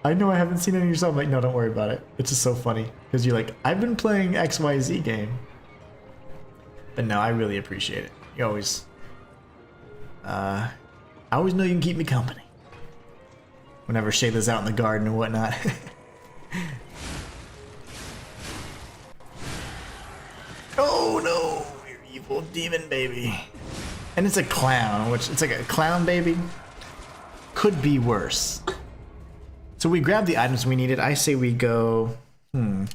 I know I haven't seen any of your stuff. I'm like, no, don't worry about it. It's just so funny because you're like, I've been playing XYZ game. But no, I really appreciate it. You always, I always know you can keep me company. Whenever Shayla's out in the garden and whatnot. Oh no, you're evil demon baby. And it's a clown, which it's like a clown baby. Could be worse. So we grabbed the items we needed. I say we go, We're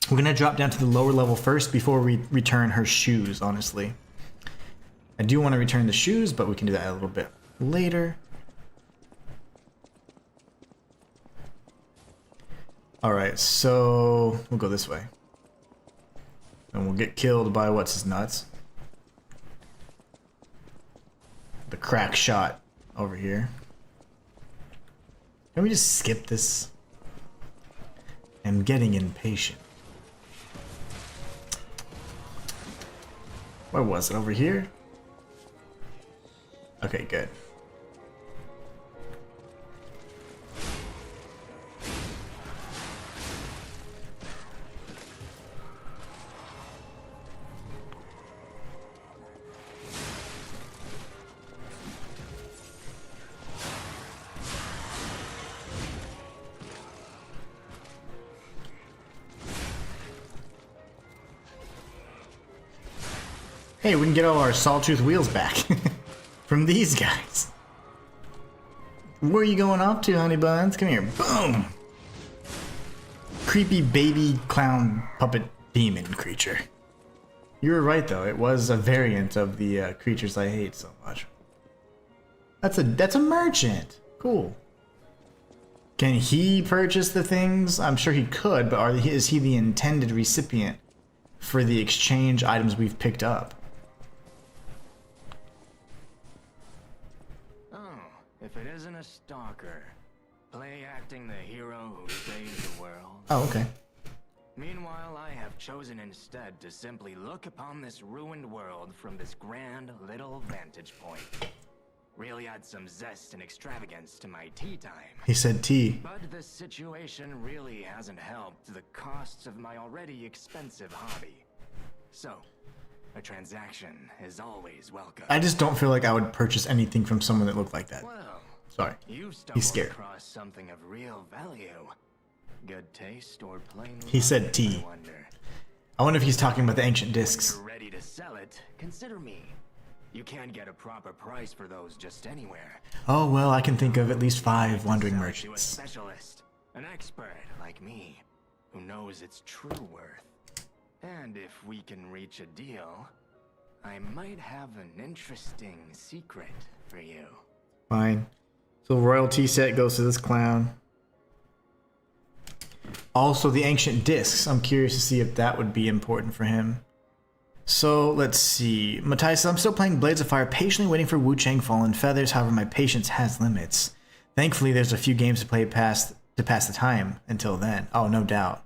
gonna drop down to the lower level first before we return her shoes, honestly. I do want to return the shoes, but we can do that a little bit later. Alright, so we'll go this way. And we'll get killed by what's his nuts. The crack shot over here. Can we just skip this? I'm getting impatient. Where was it? Over here? Okay, good. Hey, we can get all our sawtooth wheels back from these guys. Where are you going off to, honey buns? Come here. Boom! Creepy baby clown puppet demon creature. You were right though. It was a variant of the creatures I hate so much. That's a merchant. Cool. Can he purchase the things? I'm sure he could, but is he the intended recipient for the exchange items we've picked up? If it isn't a stalker, play acting the hero who saved the world. Oh, okay. Meanwhile, I have chosen instead to simply look upon this ruined world from this grand little vantage point. Really add some zest and extravagance to my tea time. He said tea. But this situation really hasn't helped the costs of my already expensive hobby. So, a transaction is always welcome. I just don't feel like I would purchase anything from someone that looked like that. Well, sorry. He's scared. Across something of real value. Good taste or plain He said tea. I wonder if he's talking about the ancient discs. When you're ready to sell it, consider me. You can't get a proper price for those just anywhere. Oh well, I can think of at least 5 wandering Sell it to a merchants. specialist, an expert like me, who knows its true worth. And if we can reach a deal, I might have an interesting secret for you. Fine. So royalty set goes to this clown. Also the ancient discs. I'm curious to see if that would be important for him. So let's see. Matthias says, I'm still playing Blades of Fire, patiently waiting for Wu-Chang Fallen Feathers. However, my patience has limits. Thankfully, there's a few games to play pass the time until then. Oh, no doubt.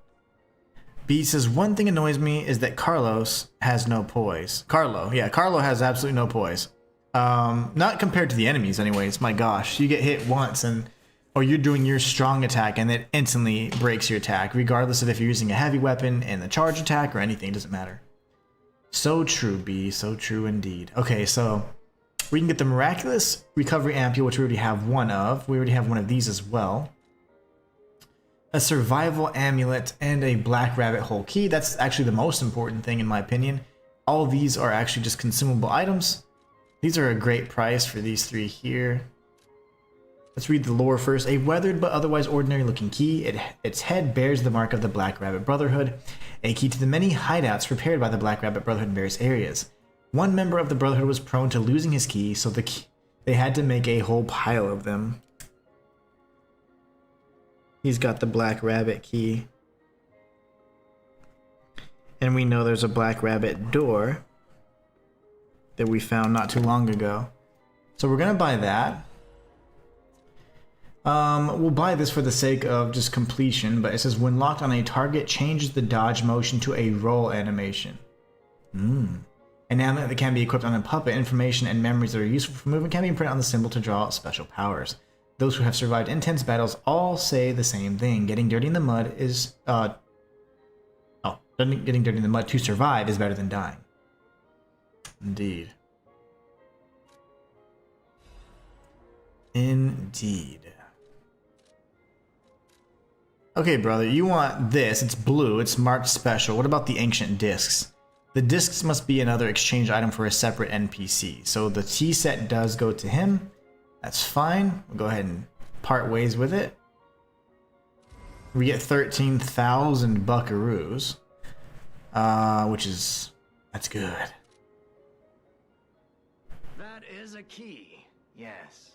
B says, one thing annoys me is that Carlos has no poise. Carlo has absolutely no poise. Not compared to the enemies anyways. My gosh, you get hit once or you're doing your strong attack and it instantly breaks your attack, regardless of if you're using a heavy weapon and the charge attack or anything, it doesn't matter. So true, B, so true indeed. Okay, so we can get the Miraculous Recovery Ampule, which we already have one of. We already have one of these as well. A Survival Amulet, and a Black Rabbit Hole Key. That's actually the most important thing in my opinion. All of these are actually just consumable items. These are a great price for these 3 here. Let's read the lore first. A weathered but otherwise ordinary looking key. Its head bears the mark of the Black Rabbit Brotherhood. A key to the many hideouts prepared by the Black Rabbit Brotherhood in various areas. One member of the Brotherhood was prone to losing his key, so they had to make a whole pile of them. He's got the Black Rabbit key. And we know there's a Black Rabbit door that we found not too long ago. So we're gonna buy that. We'll buy this for the sake of just completion, but it says when locked on a target, changes the dodge motion to a roll animation. An amulet that can be equipped on a puppet, information and memories that are useful for movement can be imprinted on the symbol to draw out special powers. Those who have survived intense battles all say the same thing. Getting dirty in the mud is, getting dirty in the mud to survive is better than dying. Indeed. Indeed. Okay, brother, you want this. It's blue. It's marked special. What about the ancient discs? The discs must be another exchange item for a separate NPC. So the tea set does go to him. That's fine. We'll go ahead and part ways with it. We get 13,000 buckaroos. That's good. That is a key, yes.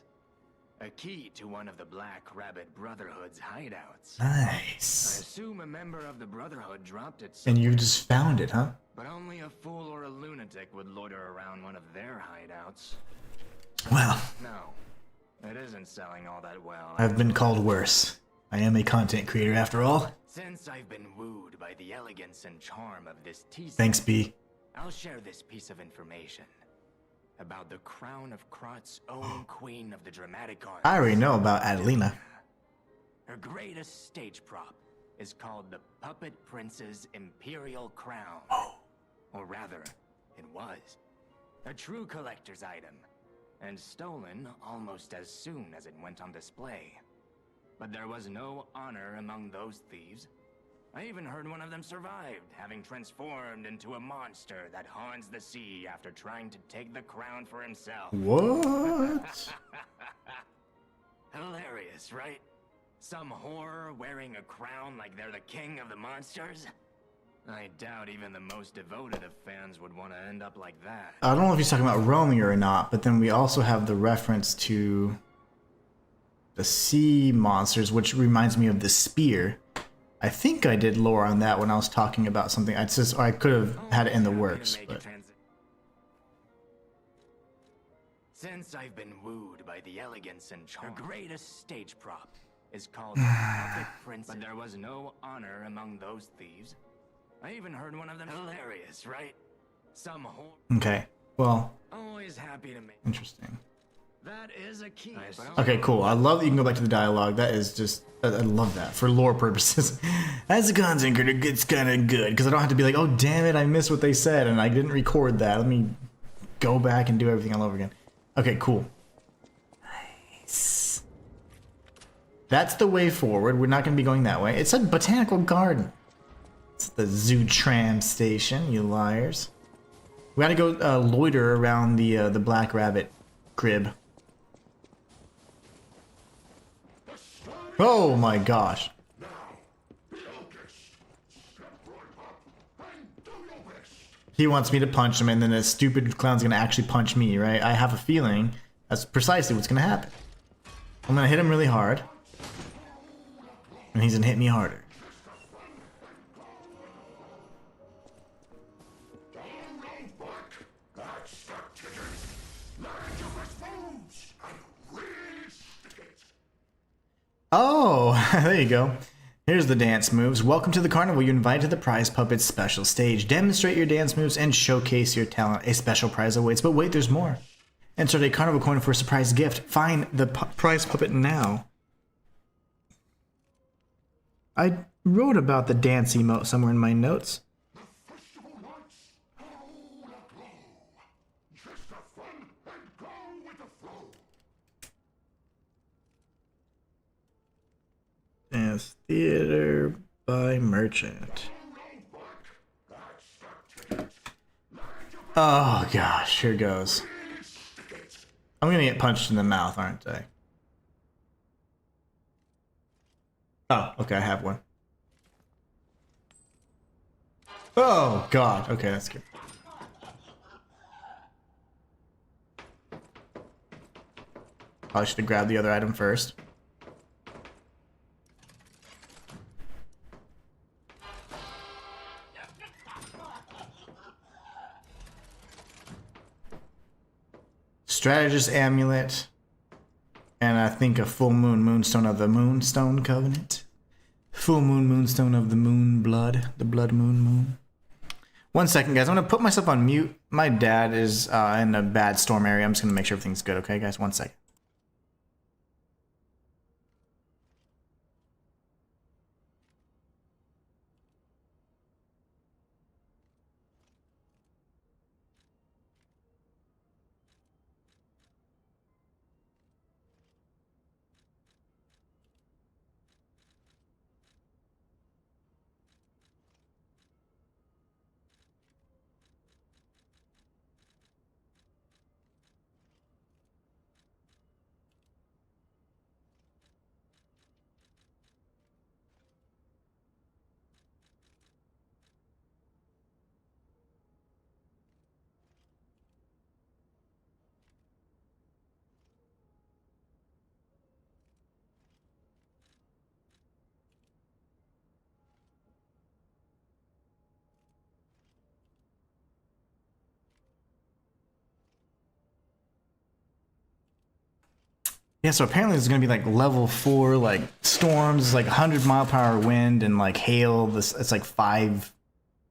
A key to one of the Black Rabbit Brotherhood's hideouts. I Nice. assume a member of the Brotherhood dropped it And somewhere, you just found it, huh? but only a fool or a lunatic would loiter around one of their hideouts. Well, No, it isn't selling all that well. I've been called worse. I am a content creator after all. Since I've been wooed by the elegance and charm of this tea set, Thanks, B. I'll share this piece of information about the crown of Krat's own queen of the dramatic arts. I already know about Adelina. Her greatest stage prop is called the Puppet Prince's Imperial Crown. Or rather, it was. A true collector's item, and stolen almost as soon as it went on display. But there was no honor among those thieves. I even heard one of them survived, having transformed into a monster that haunts the sea after trying to take the crown for himself. What? Hilarious, right? Some horror wearing a crown like they're the king of the monsters? I doubt even the most devoted of fans would want to end up like that. I don't know if he's talking about Romeo or not, but then we also have the reference to the sea monsters, which reminds me of the spear. I think I did lore on that when I was talking about something. I could have had it in the works, but since I've been wooed by the elegance and charm, her greatest stage prop is called the Puppet Prince. But there was no honor among those thieves. I even heard one of them. Hilarious, right? Some okay. Well, always happy to make. interesting. That is a key. Okay, cool. I love that you can go back to the dialogue. That is just, I love that for lore purposes. As a content critic, it's kind of good because I don't have to be like, oh damn it, I missed what they said and I didn't record that. Let me go back and do everything all over again. Okay, cool. Nice. That's the way forward. We're not going to be going that way. It's a botanical garden. It's the zoo tram station, you liars. We gotta go loiter around the Black Rabbit crib. Oh my gosh. He wants me to punch him and then this stupid clown's gonna actually punch me, right? I have a feeling that's precisely what's gonna happen. I'm gonna hit him really hard. And he's gonna hit me harder. Oh, there you go. Here's the dance moves. Welcome to the carnival. You're invited to the prize puppet's special stage. Demonstrate your dance moves and showcase your talent. A special prize awaits, but wait, there's more. Insert a carnival coin for a surprise gift. Find the prize puppet now. I wrote about the dance emote somewhere in my notes. Dance theater by merchant. Oh gosh, here goes. I'm gonna get punched in the mouth, aren't I? Oh, okay, I have one. Oh god, okay, that's good. Probably should have grabbed the other item first. Strategist amulet. And I think a full moon moonstone of the Moonstone Covenant. Full moon moonstone of the moon blood. The blood moon. 1 second, guys. I'm going to put myself on mute. My dad is in a bad storm area. I'm just going to make sure everything's good. Okay, guys? 1 second. Yeah, so apparently there's gonna be like level 4 like storms, like 100-mile-per-hour wind and like hail. It's like 5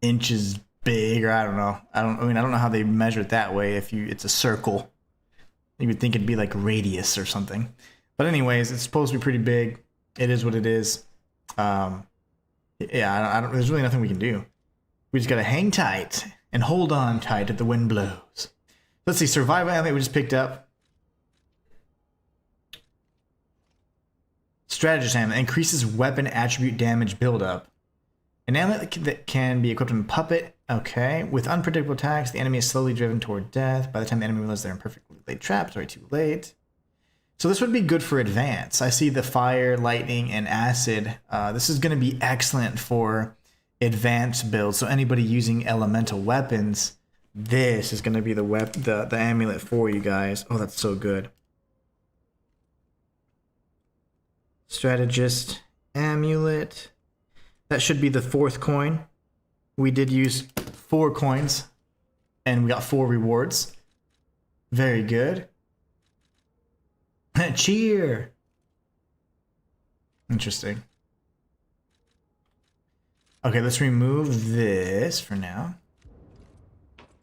inches big, or I don't know. I don't know how they measure it that way. It's a circle, you would think it'd be like radius or something. But anyways, it's supposed to be pretty big. It is what it is. Yeah, I don't. There's really nothing we can do. We just gotta hang tight and hold on tight if the wind blows. Let's see, survival amulet we just picked up. Strategist amulet increases weapon attribute damage buildup. An amulet that can be equipped in puppet. Okay. With unpredictable attacks, the enemy is slowly driven toward death. By the time the enemy realizes they're imperfectly laid traps, already too late. So this would be good for advance. I see the fire, lightning, and acid. This is going to be excellent for advanced builds. So anybody using elemental weapons, this is going to be the amulet for you guys. Oh, that's so good. Strategist amulet. That should be the 4th coin. We did use 4 coins and we got 4 rewards. Very good. Cheer. Interesting. Okay, let's remove this for now.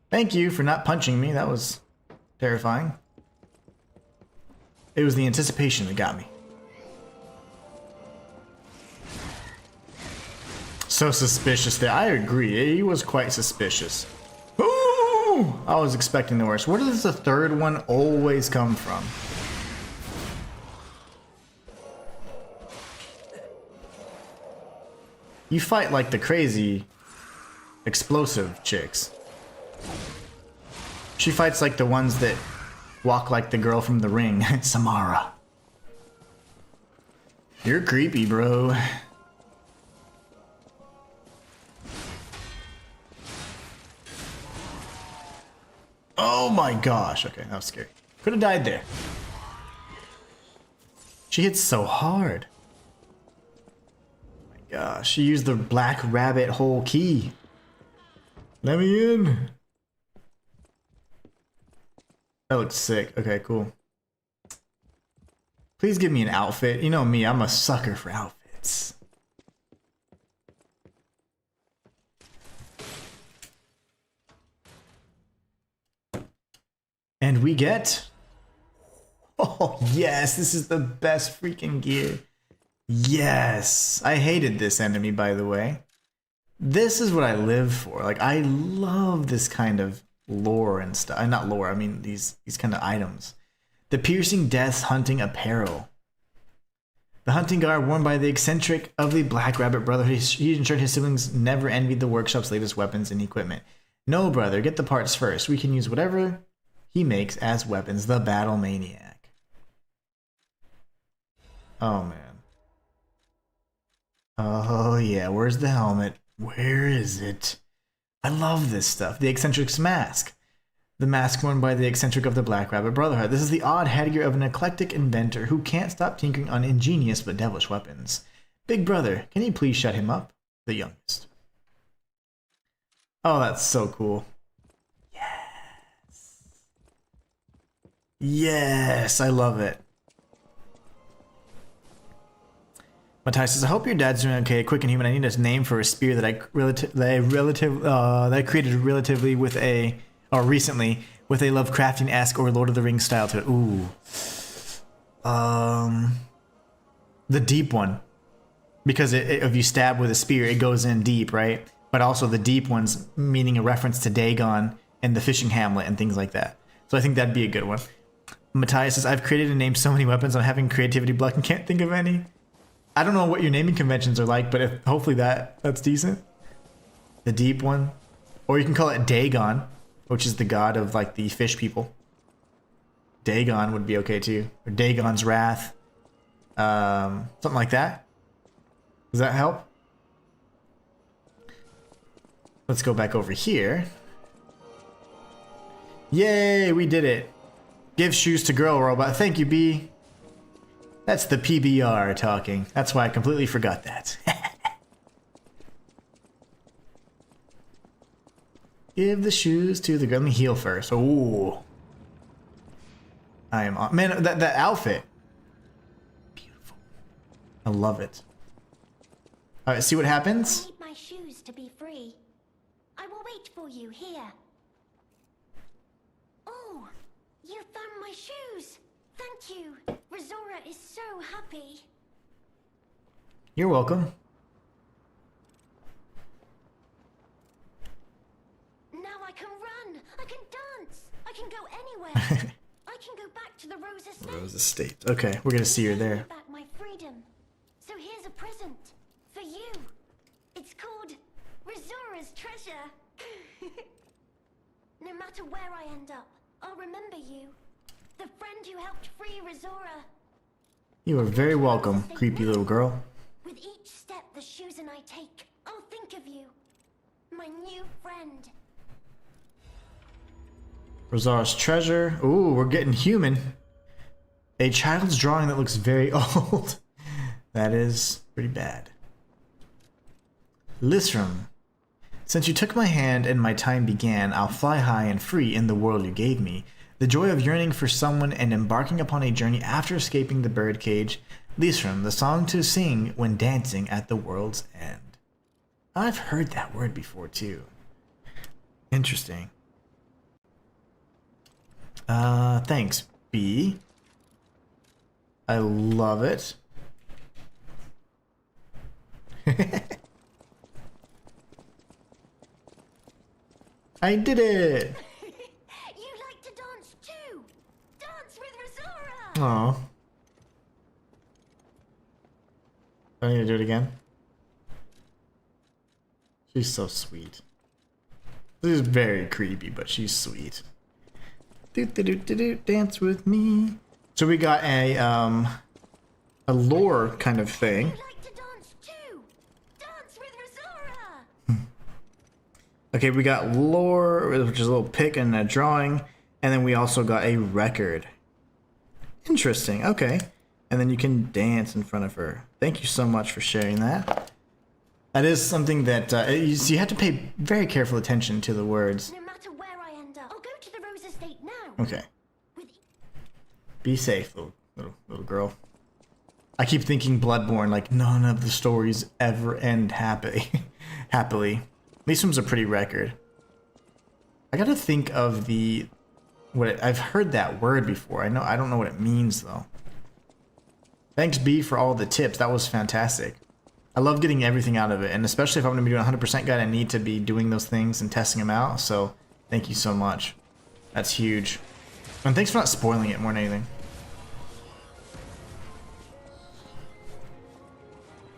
Thank you for not punching me. That was terrifying. It was the anticipation that got me. So suspicious there. I agree. He was quite suspicious. Ooh! I was expecting the worst. Where does the 3rd one always come from? You fight like the crazy, explosive chicks. She fights like the ones that walk like the girl from The Ring, Samara. You're creepy, bro. Oh my gosh. Okay, that was scary. Could have died there. She hits so hard. Oh my gosh. She used the black rabbit hole key. Let me in. That looks sick. Okay, cool. Please give me an outfit. You know me, I'm a sucker for outfits. And we get... Oh, yes, this is the best freaking gear. Yes. I hated this enemy, by the way. This is what I live for. Like, I love this kind of lore and stuff. Not lore, I mean these kind of items. The piercing death's hunting apparel. The hunting garb worn by the eccentric of the Black Rabbit Brotherhood. He ensured his siblings never envied the workshop's latest weapons and equipment. No, brother, get the parts first. We can use whatever he makes as weapons. The Battle Maniac. Oh, man. Oh, yeah. Where's the helmet? Where is it? I love this stuff. The eccentric's mask. The mask worn by the eccentric of the Black Rabbit Brotherhood. This is the odd headgear of an eclectic inventor who can't stop tinkering on ingenious but devilish weapons. Big brother, can you please shut him up? The youngest. Oh, that's so cool. Yes. Yes, I love it. Matthias says, I hope your dad's doing okay. Quick and human. I need a name for a spear that I created relatively with a, or recently, with a Lovecraftian-esque or Lord of the Rings style to it. Ooh. The deep one. Because if you stab with a spear, it goes in deep, right? But also the deep ones, meaning a reference to Dagon and the fishing hamlet and things like that. So I think that'd be a good one. Matthias says, I've created and named so many weapons, I'm having creativity block and can't think of any. I don't know what your naming conventions are like, but hopefully that's decent. The deep one. Or you can call it Dagon, which is the god of like the fish people. Dagon would be okay too. Or Dagon's Wrath. Something like that. Does that help? Let's go back over here. Yay, we did it. Give shoes to girl robot. Thank you, B. That's the PBR talking. That's why I completely forgot that. Give the shoes to the girl. Let me heal first. Ooh. I am on. Man, that outfit. Beautiful. I love it. Alright, see what happens? I need my shoes to be free. I will wait for you here. Oh, you found my shoes. Thank you. Rizora is so happy. You're welcome. Now I can run. I can dance. I can go anywhere. I can go back to the Rose Estate. Rose Estate. Okay, we're gonna see her there. Back my freedom. So here's a present for you. It's called Rizora's treasure. No matter where I end up, I'll remember you. The friend who helped free Rizora. You are very welcome, creepy little girl. With each step the shoes and I take, I'll think of you. My new friend. Rizara's treasure. Ooh, we're getting human. A child's drawing that looks very old. That is pretty bad. Listram. Since you took my hand and my time began, I'll fly high and free in the world you gave me. The joy of yearning for someone and embarking upon a journey after escaping the birdcage. Listram, the song to sing when dancing at the world's end. I've heard that word before too. Interesting. Thanks, B. I love it. I did it! You like to dance too! Dance with Rizora! Aww. Do I need to do it again? She's so sweet. This is very creepy, but she's sweet. Dance with me. So we got a lore kind of thing. You like to dance too! Dance with Rizora! Okay, we got lore, which is a little pic and a drawing, and then we also got a record. Interesting, okay. And then you can dance in front of her. Thank you so much for sharing that. That is something that you have to pay very careful attention to the words. No matter where I end up, I'll go to the Rose Estate now. Okay. Be safe, little girl. I keep thinking Bloodborne, like none of the stories ever end happily. These ones are pretty record. I gotta think of I've heard that word before. I don't know what it means though. Thanks B for all the tips. That was fantastic. I love getting everything out of it, and especially if I'm gonna be doing 100% guide, I need to be doing those things and testing them out. So thank you so much. That's huge. And thanks for not spoiling it more than anything.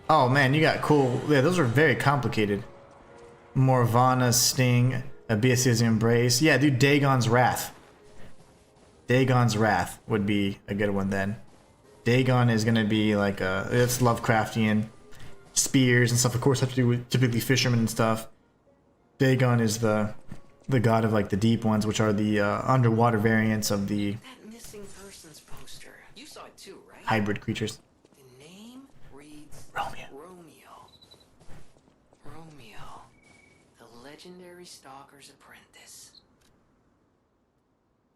Oh man, you got cool. Yeah, those are very complicated. Morvana's Sting, Abyss's Embrace. Yeah, dude, Dagon's Wrath. Dagon's Wrath would be a good one then. Dagon is gonna be like it's Lovecraftian. Spears and stuff, of course, have to do with typically fishermen and stuff. Dagon is the the god of like the deep ones, which are the underwater variants of the That missing persons poster. You saw it too, right? hybrid creatures. The name reads Romeo. Romeo, the legendary Stalker's apprentice.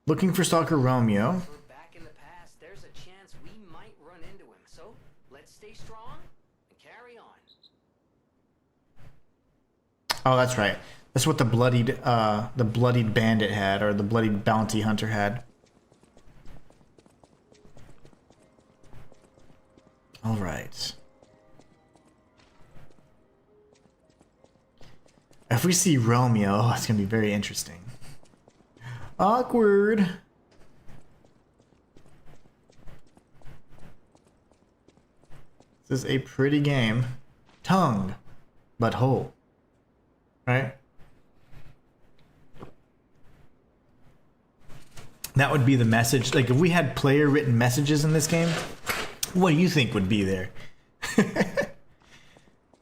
Looking for Stalker Romeo. We're back in the past. There's a chance we might run into him. So let's stay strong and carry on. Oh, that's right. That's what the bloodied bandit had, or the bloodied bounty hunter had. All right. If we see Romeo, it's gonna be very interesting. Awkward. This is a pretty game. Tongue, but whole. Right? That would be the message. Like, if we had player written messages in this game, what do you think would be there?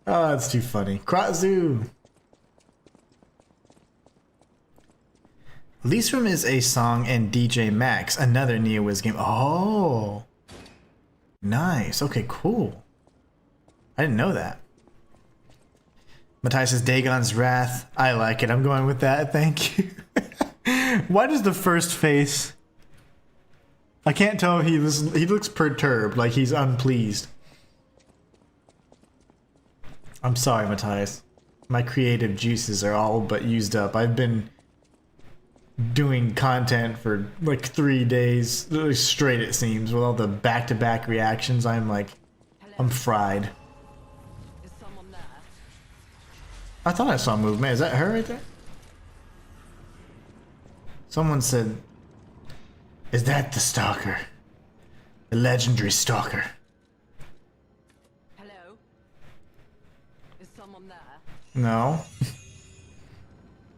Oh, that's too funny. Krat Zoo. Leesrum is a song in DJ Max, another NeoWiz game. Oh, nice. Okay, cool. I didn't know that. Matthias says Dagon's Wrath. I like it. I'm going with that. Thank you. Why does the first face? I can't tell. He looks perturbed, like he's unpleased. I'm sorry, Matthias. My creative juices are all but used up. I've been doing content for like 3 days straight, it seems, with all the back-to-back reactions. I'm fried. Is someone there? I thought I saw movement. Is that her right there? Someone said, is that the Stalker? The legendary Stalker. Hello? Is someone there? No.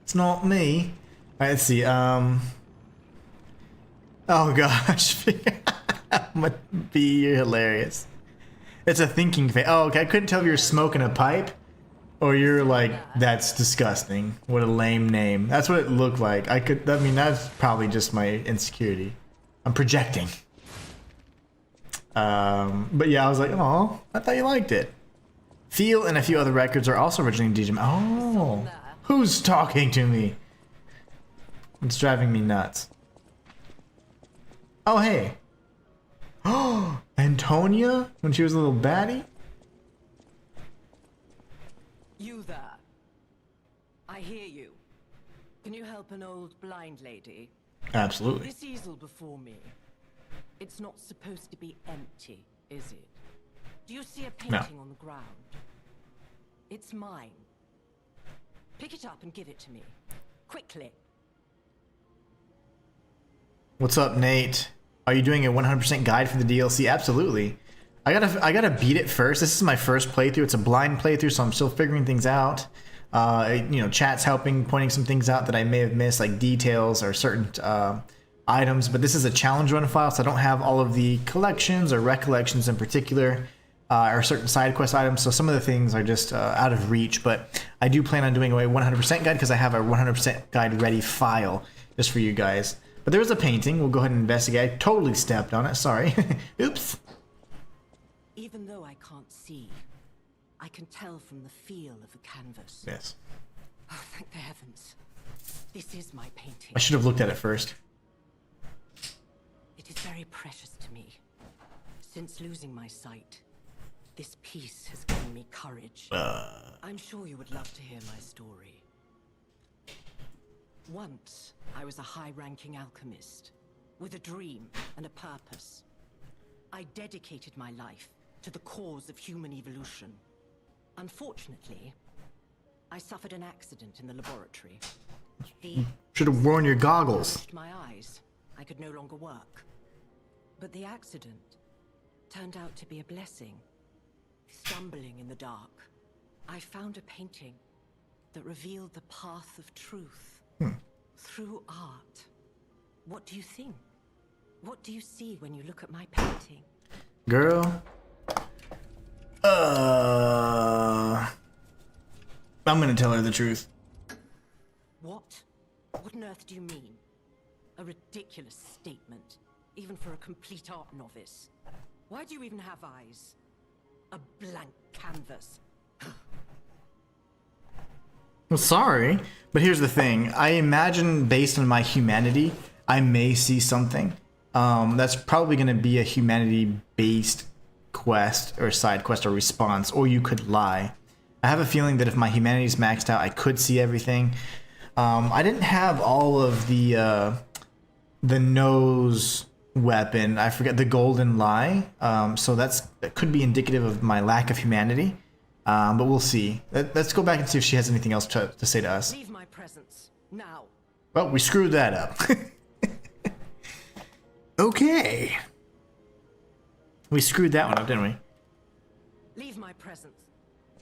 It's not me. Alright, let's see. Oh gosh. You're hilarious. It's a thinking face. Oh, okay. I couldn't tell if you're smoking a pipe or you're like, that's disgusting. What a lame name. That's what it looked like. I mean, that's probably just my insecurity. I'm projecting. But yeah, I was like, oh, I thought you liked it. Feel and a few other records are also originally DJ. Oh, who's talking to me? It's driving me nuts. Oh, hey. Oh, Antonia? When she was a little baddie? You there. I hear you. Can you help an old blind lady? Absolutely. This easel before me. It's not supposed to be empty, is it? Do you see a painting on the ground? It's mine. Pick it up and give it to me. Quickly. What's up, Nate? Are you doing a 100% guide for the DLC? Absolutely. I gotta beat it first. This is my first playthrough. It's a blind playthrough, so I'm still figuring things out. You know, chat's helping, pointing some things out that I may have missed, like details or certain items. But this is a challenge run file, so I don't have all of the collections or recollections in particular, or certain side quest items. So some of the things are just out of reach. But I do plan on doing a 100% guide because I have a 100% guide ready file just for you guys. But there's a painting. We'll go ahead and investigate. I totally stepped on it. Sorry. Oops. Even though I can't see, I can tell from the feel of the canvas. Yes. Oh, thank the heavens. This is my painting. I should have looked at it first. It is very precious to me. Since losing my sight, this piece has given me courage. I'm sure you would love to hear my story. Once, I was a high-ranking alchemist, with a dream and a purpose. I dedicated my life to the cause of human evolution. Unfortunately, I suffered an accident in the laboratory. Should have worn your goggles. Lost my eyes. I could no longer work. But the accident turned out to be a blessing. Stumbling in the dark, I found a painting that revealed the path of truth. Through art. What do you think? What do you see when you look at my painting? Girl. I'm gonna tell her the truth. What? do you mean? A ridiculous statement, even for a complete art novice. Why do you even have eyes? A blank canvas. Well, sorry, but here's the thing. I imagine based on my humanity, I may see something. That's probably going to be a humanity-based quest or side quest or response, or you could lie. I have a feeling that if my humanity's maxed out, I could see everything. I didn't have all of the nose weapon. I forget the golden lie. So that could be indicative of my lack of humanity. But we'll see. Let's go back and see if she has anything else to say to us. Leave my presence now. Well, we screwed that up. Okay. We screwed that one up, didn't we? Leave my presence.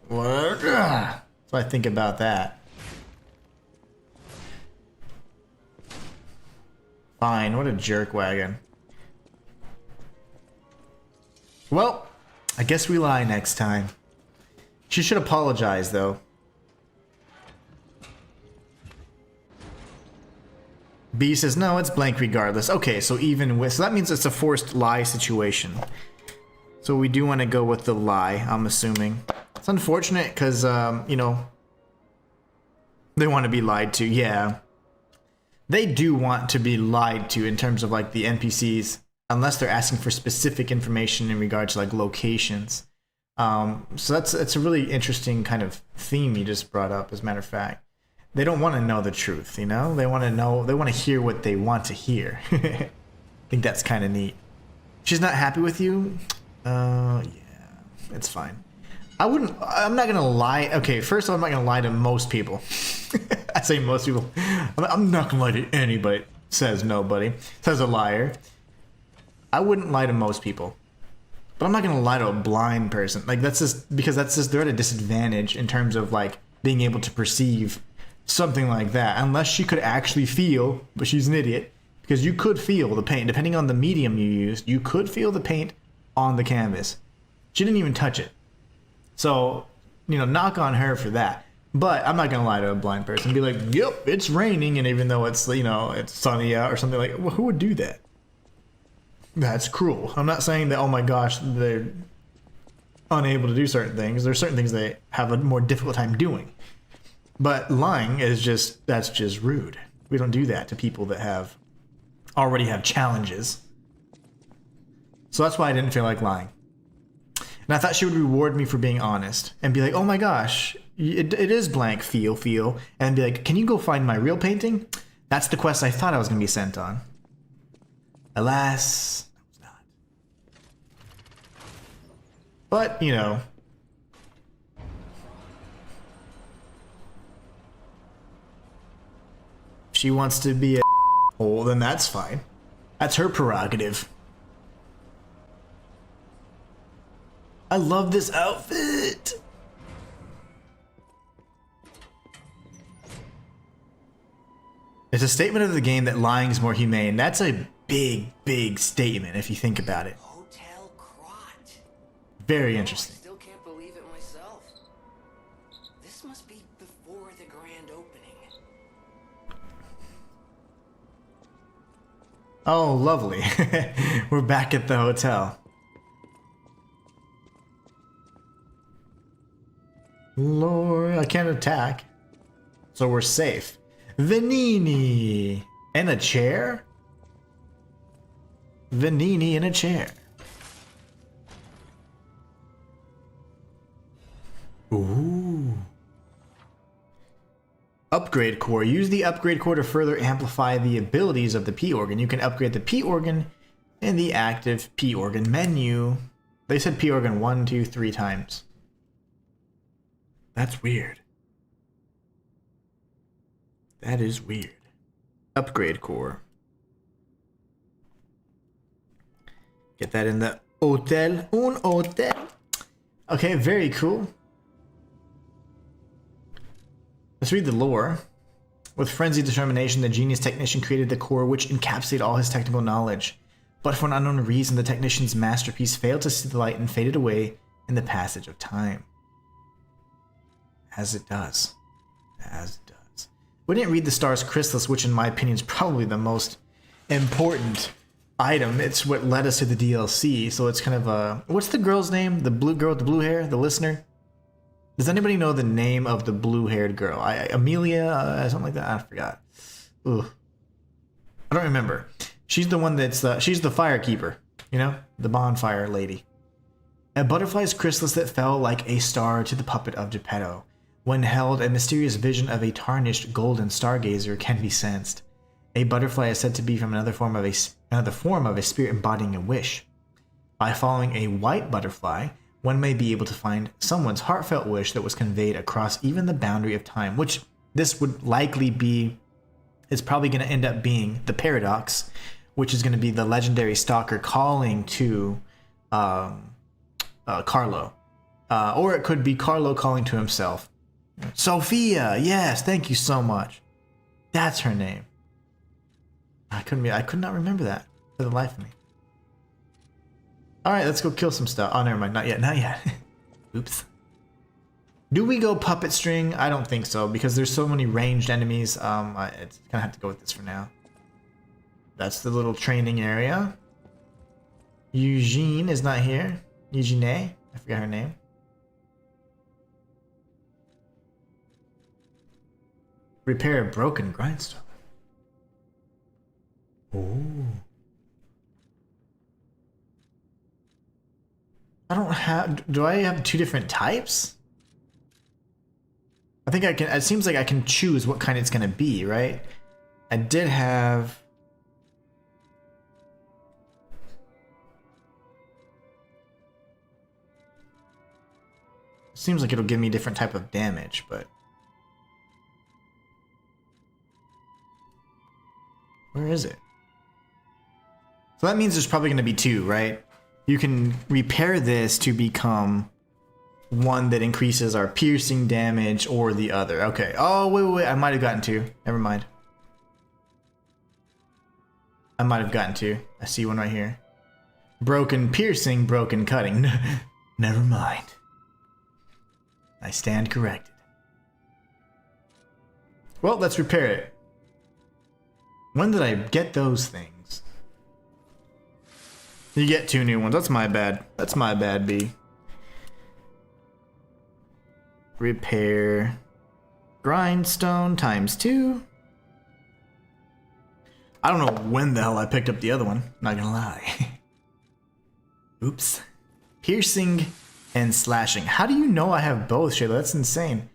What? So I think about that. Fine, what a jerk wagon. Well, I guess we lie next time. She should apologize, though. B says, no, it's blank regardless. Okay, so even with... So that means it's a forced lie situation. So we do want to go with the lie, I'm assuming. It's unfortunate because, you know... They want to be lied to, yeah. They do want to be lied to in terms of, like, the NPCs. Unless they're asking for specific information in regard to, like, locations. So that's a really interesting kind of theme you just brought up, as a matter of fact. They don't want to know the truth, you know? They want to hear what they want to hear. I think that's kind of neat. She's not happy with you? Yeah, it's fine. I'm not going to lie. Okay, first of all, I'm not going to lie to most people. I say most people. I'm not going to lie to anybody. Says nobody. Says a liar. I wouldn't lie to most people. But I'm not going to lie to a blind person. Like, that's just, because that's just, they're at a disadvantage in terms of, like, being able to perceive something like that, unless she could actually feel, but she's an idiot, because you could feel the paint, depending on the medium you used, you could feel the paint on the canvas. She didn't even touch it. So, you know, knock on her for that. But I'm not going to lie to a blind person and be like, yep, it's raining, and even though it's, you know, it's sunny out or something like, well, who would do that? That's cruel. I'm not saying that, oh my gosh, they're unable to do certain things. There's certain things they have a more difficult time doing. But lying is just, that's just rude. We don't do that to people that already have challenges. So that's why I didn't feel like lying. And I thought she would reward me for being honest and be like, oh my gosh, it is blank, feel, and be like, can you go find my real painting? That's the quest I thought I was going to be sent on. Alas, I was not. But, you know, if she wants to be a hole, then that's fine. That's her prerogative. I love this outfit. It's a statement of the game that lying is more humane. That's a big, big statement if you think about it. Hotel Krat. Very interesting. I still can't believe it myself. This must be before the grand opening. Oh, lovely. We're back at the hotel. Lord, I can't attack. So we're safe. Vanini. And a chair? Vanini in a chair. Ooh. Upgrade core. Use the upgrade core to further amplify the abilities of the P organ. You can upgrade the P organ in the active P organ menu. They said P organ 1, 2, 3 times. That's weird. That is weird. Upgrade core. Get that in the hotel. Un hotel. Okay, very cool. Let's read the lore. With frenzied determination, the genius technician created the core which encapsulated all his technical knowledge. But for an unknown reason, the technician's masterpiece failed to see the light and faded away in the passage of time. As it does. As it does. We didn't read the star's chrysalis, which in my opinion is probably the most important item. It's what led us to the DLC, so it's kind of a... What's the girl's name? The blue girl with the blue hair? The listener? Does anybody know the name of the blue-haired girl? Amelia? Something like that? I forgot. Ugh. I don't remember. She's the one that's... she's the firekeeper. You know? The bonfire lady. A butterfly's chrysalis that fell like a star to the puppet of Geppetto. When held, a mysterious vision of a tarnished golden stargazer can be sensed. A butterfly is said to be from another form of a spirit embodying a wish. By following a white butterfly, one may be able to find someone's heartfelt wish that was conveyed across even the boundary of time, which this would likely be... It's probably going to end up being the paradox, which is going to be the legendary Stalker calling to... Carlo. Or it could be Carlo calling to himself. Sophia! Yes, thank you so much. That's her name. I could not remember that for the life of me. Alright, let's go kill some stuff. Oh, never mind. Not yet. Not yet. Oops. Do we go puppet string? I don't think so, because there's so many ranged enemies. It's gonna have to go with this for now. That's the little training area. Eugene is not here. Eugene, I forgot her name. Repair a broken grindstone. Oh. I don't have... Do I have two different types? I think I can... It seems like I can choose what kind it's going to be, right? I did have... Seems like it'll give me a different type of damage, but... Where is it? So that means there's probably going to be two, right? You can repair this to become one that increases our piercing damage or the other. Okay. Oh, wait. I might have gotten two. Never mind. I might have gotten two. I see one right here. Broken piercing, broken cutting. Never mind. I stand corrected. Well, let's repair it. When did I get those things? You get two new ones. That's my bad. That's my bad, B. Repair. Grindstone times 2. I don't know when the hell I picked up the other one. Not gonna lie. Oops. Piercing and slashing. How do you know I have both, Shayla? That's insane.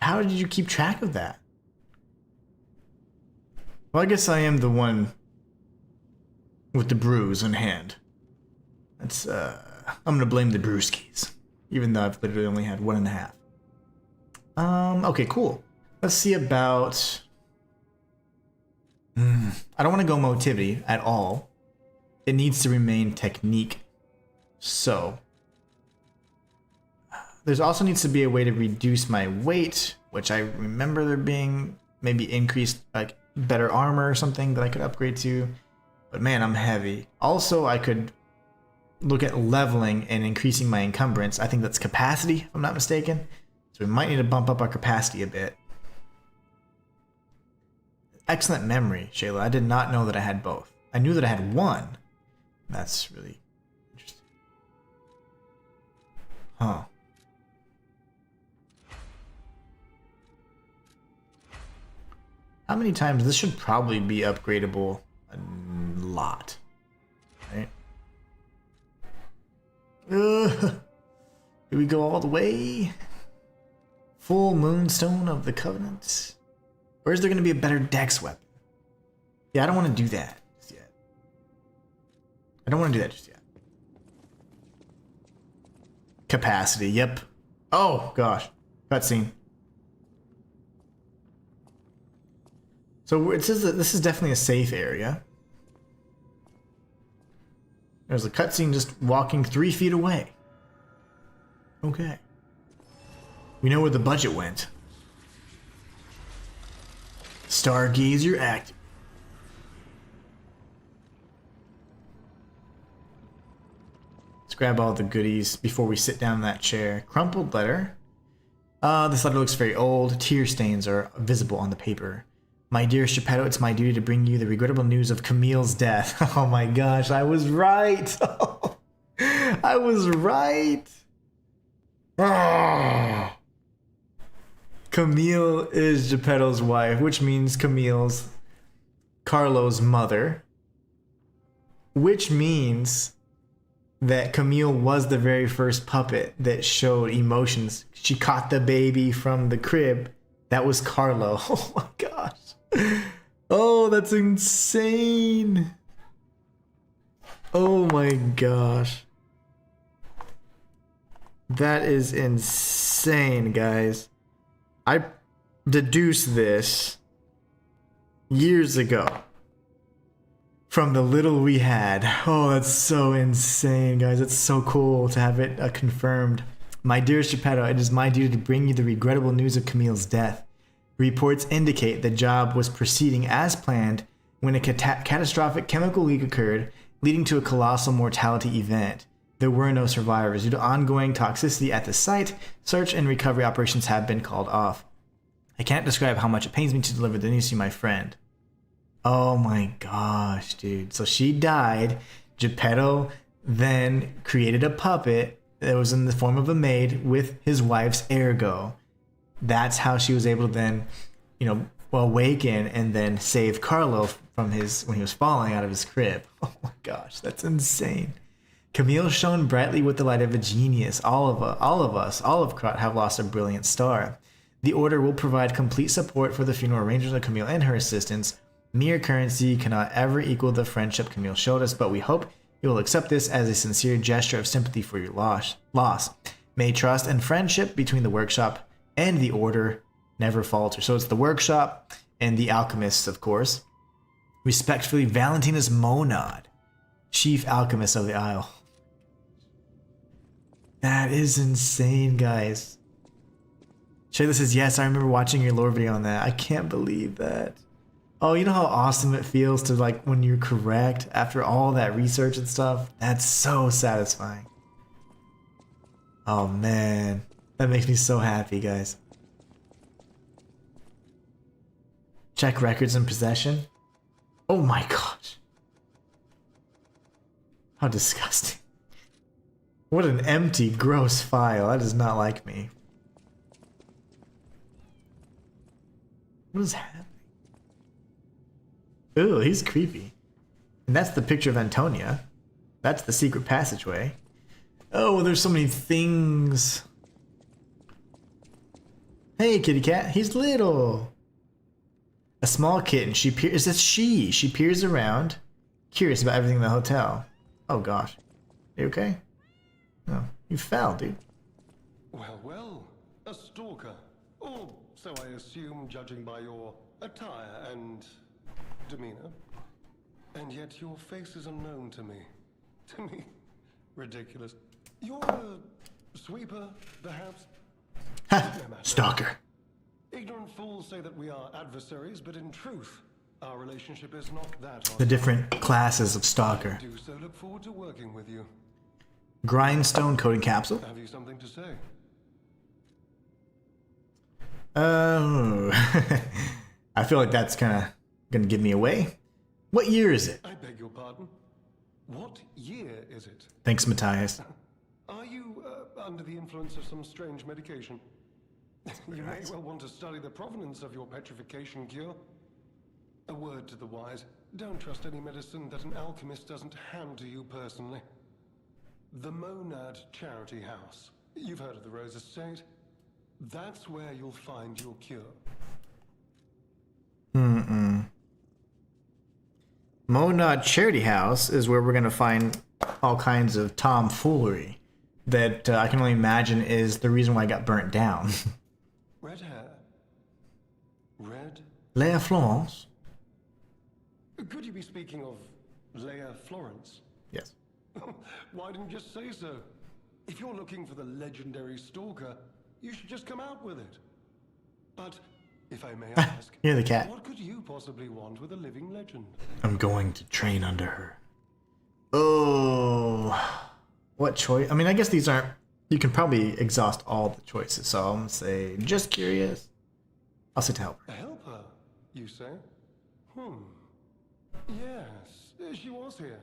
How did you keep track of that? Well, I guess I am the one with the bruise in hand. That's, I'm gonna blame the brewskis. Even though I've literally only had 1.5. Okay, cool. Let's see about... I don't want to go motivity at all. It needs to remain technique. So... There's also needs to be a way to reduce my weight, which I remember there being maybe increased, like, better armor or something that I could upgrade to. But man, I'm heavy. Also, I could look at leveling and increasing my encumbrance. I think that's capacity, if I'm not mistaken. So we might need to bump up our capacity a bit. Excellent memory, Shayla. I did not know that I had both. I knew that I had one. That's really interesting. Huh. How many times? This should probably be upgradable a lot. Right? Do we go all the way? Full Moonstone of the Covenant? Or is there going to be a better dex weapon? Yeah, I don't want to do that just yet. I don't want to do that just yet. Capacity, yep. Oh, gosh. Cutscene. So it says that this is definitely a safe area. There's a cutscene just walking 3 feet away. Okay. We know where the budget went. Stargazer active. Let's grab all the goodies before we sit down in that chair. Crumpled letter. This letter looks very old. Tear stains are visible on the paper. My dearest Geppetto, it's my duty to bring you the regrettable news of Camille's death. Oh my gosh, I was right. I was right. Ah. Camille is Geppetto's wife, which means Camille's Carlo's mother. Which means that Camille was the very first puppet that showed emotions. She caught the baby from the crib. That was Carlo. Oh my gosh. Oh, that's insane. Oh my gosh. That is insane, guys. I deduced this years ago from the little we had. Oh, that's so insane, guys. It's so cool to have it confirmed. My dearest Geppetto, it is my duty to bring you the regrettable news of Camille's death. Reports indicate the job was proceeding as planned when a catastrophic chemical leak occurred, leading to a colossal mortality event. There were no survivors. Due to ongoing toxicity at the site, search and recovery operations have been called off. I can't describe how much it pains me to deliver the news to my friend. Oh my gosh, dude. So she died. Geppetto then created a puppet that was in the form of a maid with his wife's ergo. That's how she was able to then, awaken and then save Carlo from when he was falling out of his crib. Oh my gosh, that's insane. Camille shone brightly with the light of a genius. All of Krat have lost a brilliant star. The Order will provide complete support for the funeral arrangements of Camille and her assistants. Mere currency cannot ever equal the friendship Camille showed us, but we hope you will accept this as a sincere gesture of sympathy for your loss. May trust and friendship between the workshop and the Order never falter. So it's the workshop and the alchemists, of course. Respectfully, Valentinus Monad, chief alchemist of the Isle. That is insane, guys. Shayla says, yes, I remember watching your lore video on that. I can't believe that. Oh, you know how awesome it feels to, when you're correct after all that research and stuff? That's so satisfying. Oh, man. That makes me so happy, guys. Check records and possession. Oh my gosh. How disgusting. What an empty, gross file. That is not like me. What is happening? Ooh, he's creepy. And that's the picture of Antonia. That's the secret passageway. Oh, there's so many things. Hey, kitty cat. He's little. A small kitten. She peers around, curious about everything in the hotel. Oh gosh. You okay? No, you fell, dude. Well, a stalker. Or so I assume, judging by your attire and demeanor. And yet your face is unknown to me. To me. Ridiculous. You're a sweeper, perhaps? Ha! Stalker. Ignorant fools say that we are adversaries, but in truth, our relationship is not that. The different classes of Stalker. I do so look forward to working with you. Grindstone coating capsule. Have you something to say? Oh. I feel like that's kind of going to give me away. What year is it? I beg your pardon? What year is it? Thanks, Matthias. Are you under the influence of some strange medication? You may well want to study the provenance of your petrification cure. A word to the wise. Don't trust any medicine that an alchemist doesn't hand to you personally. The Monad Charity House. You've heard of the Rose Estate? That's where you'll find your cure. Monad Charity House is where we're going to find all kinds of tomfoolery that I can only imagine is the reason why I got burnt down. Red hair. Red? Leia Florence? Could you be speaking of Leia Florence? Yes. Why didn't you just say so? If you're looking for the legendary Stalker, you should just come out with it. But, if I may ask, You're the cat. what could you possibly want with a living legend? I'm going to train under her. Oh. What choice? I mean, I guess these aren't... You can probably exhaust all the choices, so I'm going to say, just curious. I'll say to help her. Help her? you say? Yes, she was here.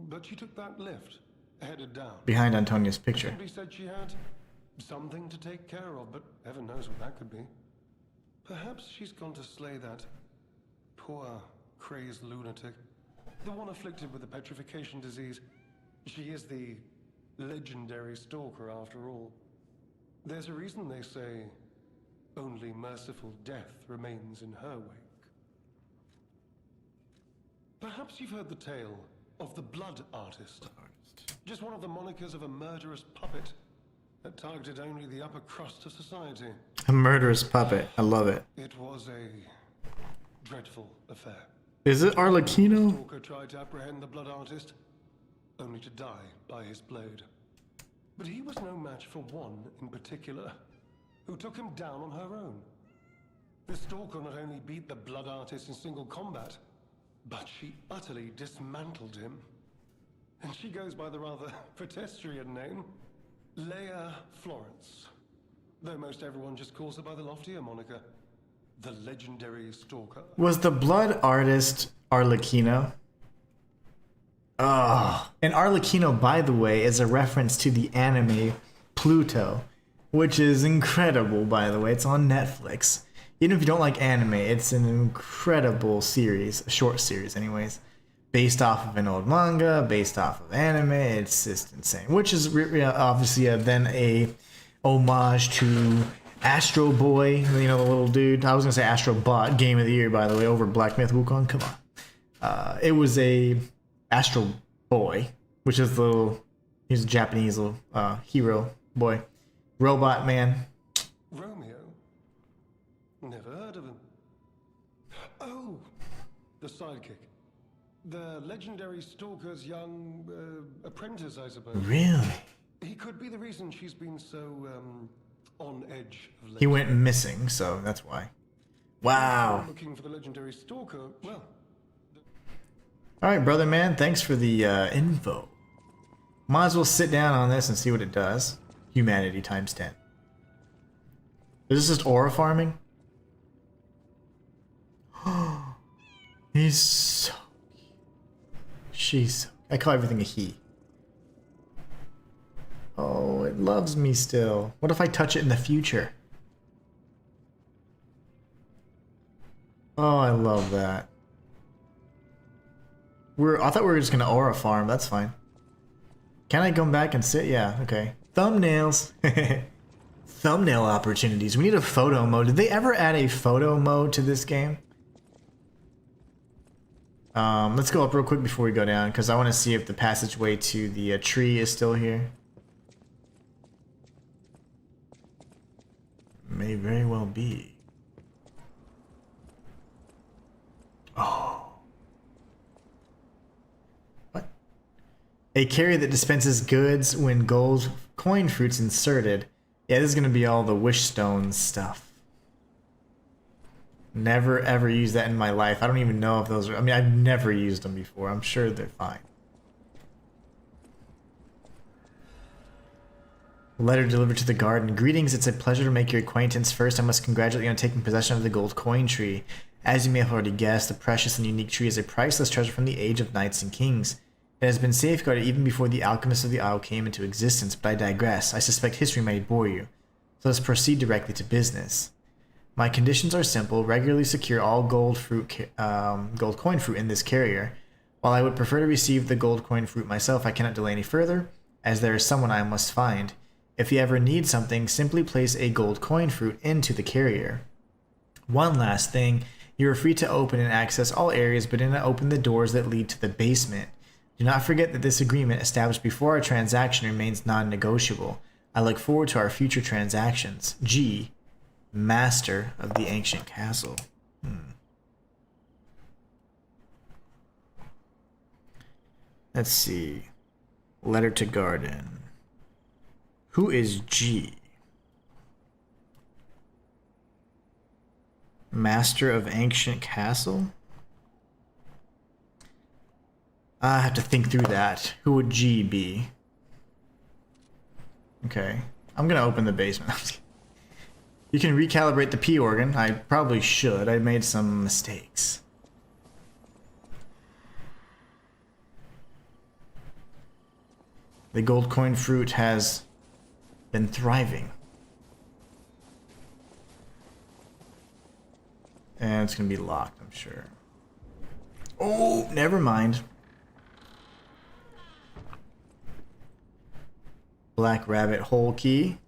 But she took that lift, headed down. Behind Antonia's picture. Somebody said she had something to take care of, but heaven knows what that could be. Perhaps she's gone to slay that poor, crazed lunatic. The one afflicted with the petrification disease. She is the legendary Stalker after all. There's a reason they say only merciful death remains in her wake. Perhaps you've heard the tale of the Blood Artist. Just one of the monikers of a murderous puppet that targeted only the upper crust of society. A murderous puppet. I love it. It was a dreadful affair. Is it Arlecchino? Stalker tried to apprehend the Blood Artist, only to die by his blade. But he was no match for one in particular, who took him down on her own. The Stalker not only beat the Blood Artist in single combat, but she utterly dismantled him. And she goes by the rather pedestrian name, Leia Florence. Though most everyone just calls her by the loftier moniker, the legendary Stalker. Was the blood artist Arlecchino? Oh, and Arlecchino, by the way, is a reference to the anime Pluto, which is incredible, by the way. It's on Netflix. Even if you don't like anime, it's an incredible series, a short series anyways, based off of an old manga, based off of anime. It's just insane, which is obviously then a homage to Astro Boy, you know, the little dude. I was gonna say Astro Bot, Game of the Year, by the way, over Black Myth Wukong. Come on. It was a Astro Boy, which is the little, he's a Japanese little hero boy, robot man. Romeo? Never heard of him. Oh, the sidekick. The legendary Stalker's young apprentice, I suppose. Really? He could be the reason she's been so on edge of late. He went missing, so that's why. Wow. Looking for the legendary Stalker. Well, All right, brother man, thanks for the info. Might as well sit down on this and see what it does. Humanity times 10. Is this just aura farming? He's so cute. She's so... I call everything a he. Oh, it loves me still. What if I touch it in the future? Oh, I love that. I thought we were just gonna aura farm. That's fine. Can I come back and sit? Yeah, okay. Thumbnails. Thumbnail opportunities. We need a photo mode. Did they ever add a photo mode to this game? Let's go up real quick before we go down, because I want to see if the passageway to the tree is still here. May very well be. Oh. What? A carrier that dispenses goods when gold coin fruits inserted. Yeah, this is going to be all the wish stones stuff. Never ever used that in my life. I don't even know if those are... I mean, I've never used them before. I'm sure they're fine. Letter delivered to the garden. Greetings, it's a pleasure to make your acquaintance. First, I must congratulate you on taking possession of the gold coin tree. As you may have already guessed, the precious and unique tree is a priceless treasure from the age of knights and kings. It has been safeguarded even before the alchemists of the Isle came into existence, but I digress. I suspect history might bore you. So let's proceed directly to business. My conditions are simple. Regularly secure all gold coin fruit in this carrier. While I would prefer to receive the gold coin fruit myself, I cannot delay any further, as there is someone I must find. If you ever need something, simply place a gold coin fruit into the carrier. One last thing, you are free to open and access all areas, but do not open the doors that lead to the basement. Do not forget that this agreement established before our transaction remains non-negotiable. I look forward to our future transactions. G. Master of the ancient castle. Let's see. Letter to garden. Who is G? Master of ancient castle? I have to think through that. Who would G be? Okay. I'm gonna open the basement. You can recalibrate the P organ. I probably should. I made some mistakes. The gold coin fruit has been thriving. And it's going to be locked, I'm sure. Oh, never mind. Black rabbit hole key.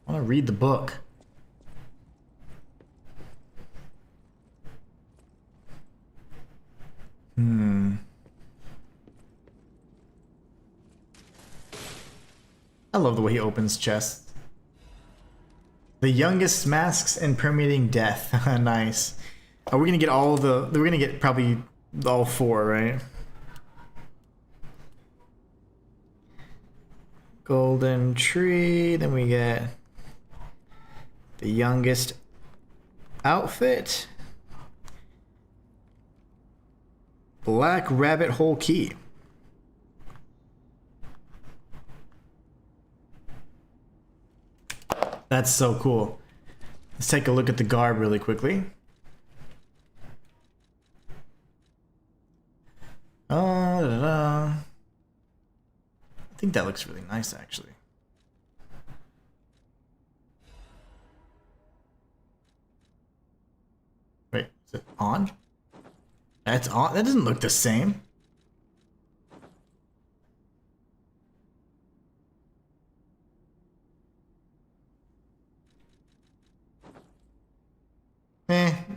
I want to read the book. I love the way he opens chests. The youngest masks and permeating death. Nice. Are we gonna get all the... We're gonna get probably all 4, right? Golden tree. Then we get the youngest outfit. Black rabbit hole key. That's so cool. Let's take a look at the garb really quickly. I think that looks really nice, actually. Wait, is it on? That's on. That doesn't look the same.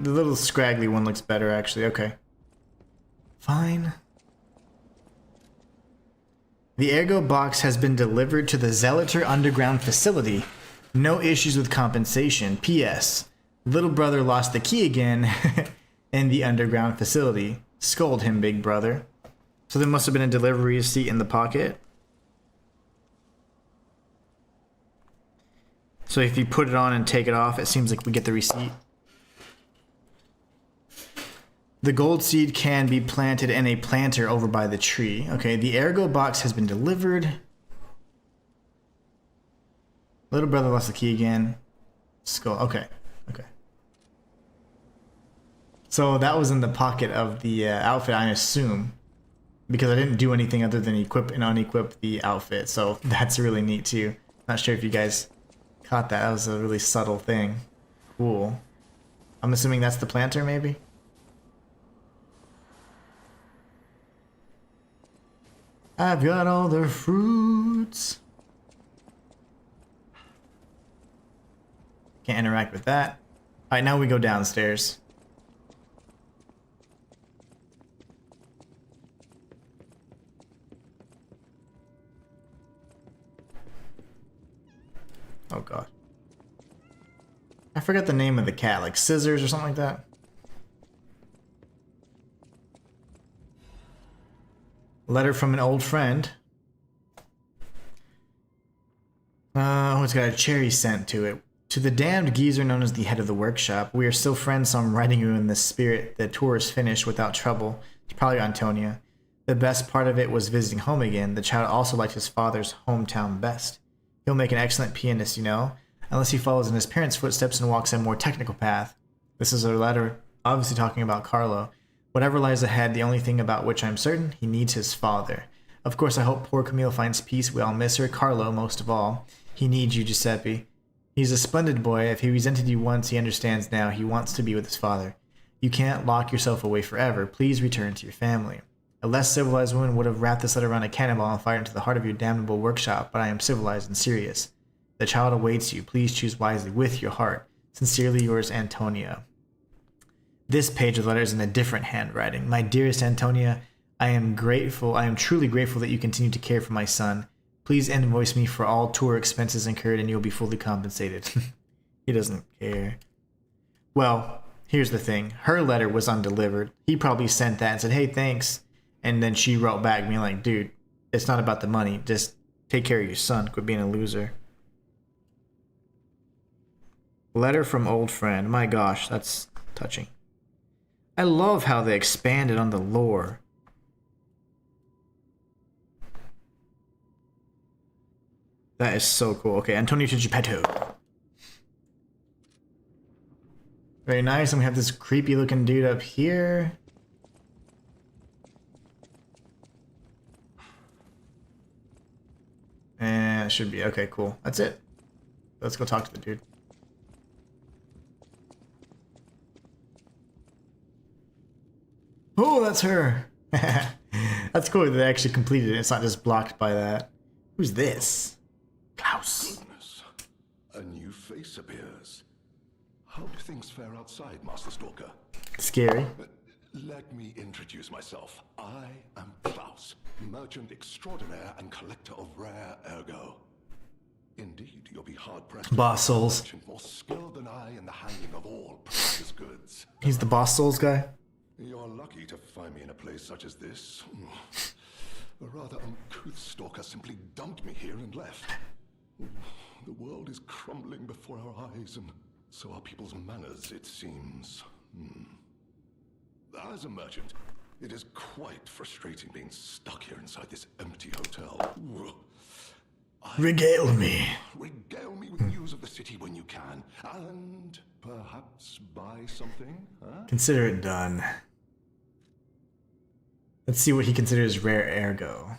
The little scraggly one looks better, actually. Okay. Fine. The ergo box has been delivered to the Zealoter underground facility. No issues with compensation. P.S. Little brother lost the key again in the underground facility. Scold him, big brother. So there must have been a delivery receipt in the pocket. So if you put it on and take it off, it seems like we get the receipt. The gold seed can be planted in a planter over by the tree. Okay, the ergo box has been delivered. Little brother lost the key again. Skull. Okay, okay. So that was in the pocket of the outfit, I assume. Because I didn't do anything other than equip and unequip the outfit. So that's really neat too. Not sure if you guys caught that. That was a really subtle thing. Cool. I'm assuming that's the planter, maybe? I've got all the fruits. Can't interact with that. Alright, now we go downstairs. Oh god. I forgot the name of the cat, like Scissors or something like that. Letter from an old friend. Oh, it's got a cherry scent to it. To the damned geezer known as the head of the workshop, we are still friends, so I'm writing you in the spirit. The tour is finished without trouble. It's probably Antonia. The best part of it was visiting home again. The child also liked his father's hometown best. He'll make an excellent pianist, you know, unless he follows in his parents' footsteps and walks a more technical path. This is a letter, obviously talking about Carlo. Whatever lies ahead, the only thing about which I'm certain, he needs his father. Of course, I hope poor Camille finds peace. We all miss her. Carlo, most of all. He needs you, Giuseppe. He's a splendid boy. If he resented you once, he understands now. He wants to be with his father. You can't lock yourself away forever. Please return to your family. A less civilized woman would have wrapped this letter around a cannonball and fired into the heart of your damnable workshop, but I am civilized and serious. The child awaits you. Please choose wisely with your heart. Sincerely yours, Antonia. This page of the letter is in a different handwriting. My dearest Antonia, I am truly grateful that you continue to care for my son. Please invoice me for all tour expenses incurred and you'll be fully compensated. He doesn't care. Well, here's the thing. Her letter was undelivered. He probably sent that and said, hey, thanks. And then she wrote back being like, dude, it's not about the money. Just take care of your son. Quit being a loser. Letter from old friend. My gosh, that's touching. I love how they expanded on the lore. That is so cool. Okay, Antonio to Geppetto. Very nice. And we have this creepy looking dude up here. And it should be okay, cool. That's it. Let's go talk to the dude. Oh, that's her. That's cool that they actually completed it. It's not just blocked by that. Who's this? Klaus. Goodness. A new face appears. How do things fare outside, Master Stalker? Scary. Let me introduce myself. I am Klaus, merchant extraordinaire and collector of rare ergo. Indeed, you'll be hard-pressed. Boss Souls. More skilled than I in the handling of all precious goods. He's the Boss Souls guy. You're lucky to find me in a place such as this. A rather uncouth stalker simply dumped me here and left. The world is crumbling before our eyes, and so are people's manners, it seems. As a merchant, it is quite frustrating being stuck here inside this empty hotel. Regale me. Regale me with news of the city when you can, and perhaps buy something, huh? Consider it done. Let's see what he considers rare ergo.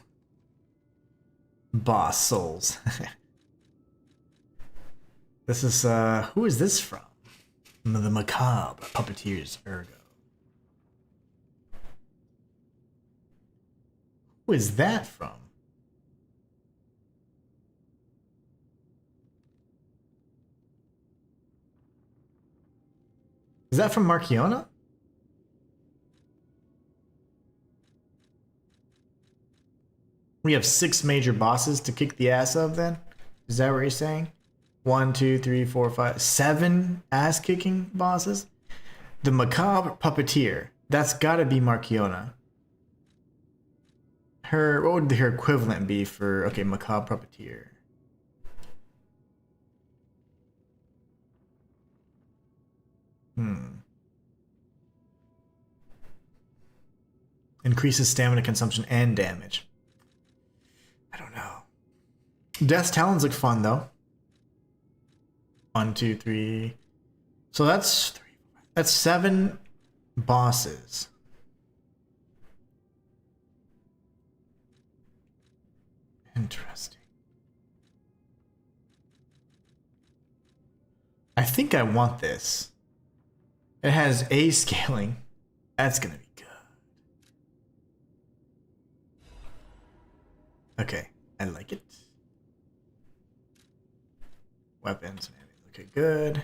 Boss Souls. This is, who is this from? The macabre puppeteer's ergo. Who is that from? Is that from Marchiona? We have 6 major bosses to kick the ass of then? Is that what you're saying? 1, 2, 3, 4, 5, 7 ass-kicking bosses? The macabre puppeteer. That's gotta be Marchiona. What would her equivalent be for, okay, macabre puppeteer? Increases stamina consumption and damage. I don't know. Death's Talons look fun though. 1, 2, 3. So that's 7 bosses. Interesting. I think I want this. It has A scaling. That's gonna be good. Okay, I like it. Weapons, okay, good.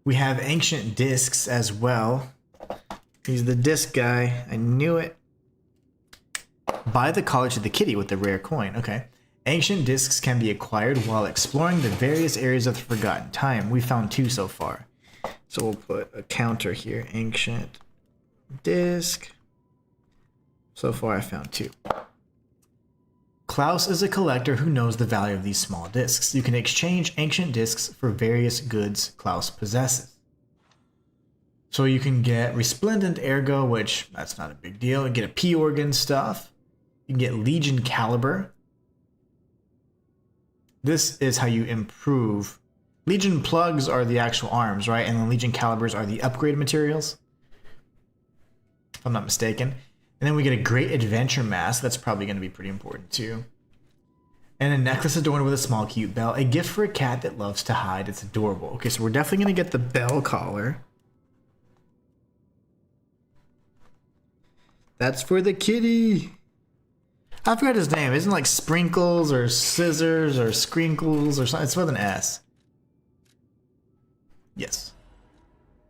We have ancient discs as well. He's the disc guy. I knew it. Buy the College of the Kitty with the rare coin. Okay. Ancient discs can be acquired while exploring the various areas of the Forgotten Time. We found 2 so far. So we'll put a counter here. Ancient disc. So far I found 2. Klaus is a collector who knows the value of these small discs. You can exchange ancient discs for various goods Klaus possesses. So you can get resplendent ergo, which that's not a big deal. You get a P organ stuff. You can get Legion caliber. This is how you improve. Legion plugs are the actual arms, right? And the Legion calibers are the upgrade materials, if I'm not mistaken. And then we get a great adventure mask. That's probably going to be pretty important too. And a necklace adorned with a small cute bell. A gift for a cat that loves to hide. It's adorable. Okay, so we're definitely going to get the bell collar. That's for the kitty. I forgot his name. Isn't it like Sprinkles or Scissors or Scrinkles or something? It's with an S. Yes.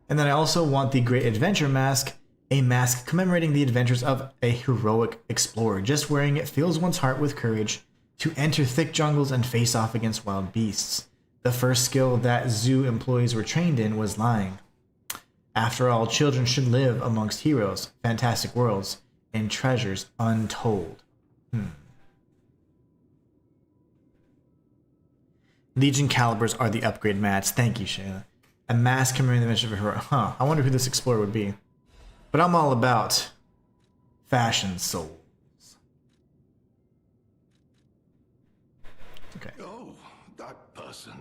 And then I also want the Great Adventure Mask. A mask commemorating the adventures of a heroic explorer. Just wearing it fills one's heart with courage to enter thick jungles and face off against wild beasts. The first skill that zoo employees were trained in was lying. After all, children should live amongst heroes, fantastic worlds, and treasures untold. Legion calibers are the upgrade mats. Thank you, Shayla. A mask commemorating the adventure of a hero. Huh, I wonder who this explorer would be. But I'm all about fashion souls. Okay. Oh, person.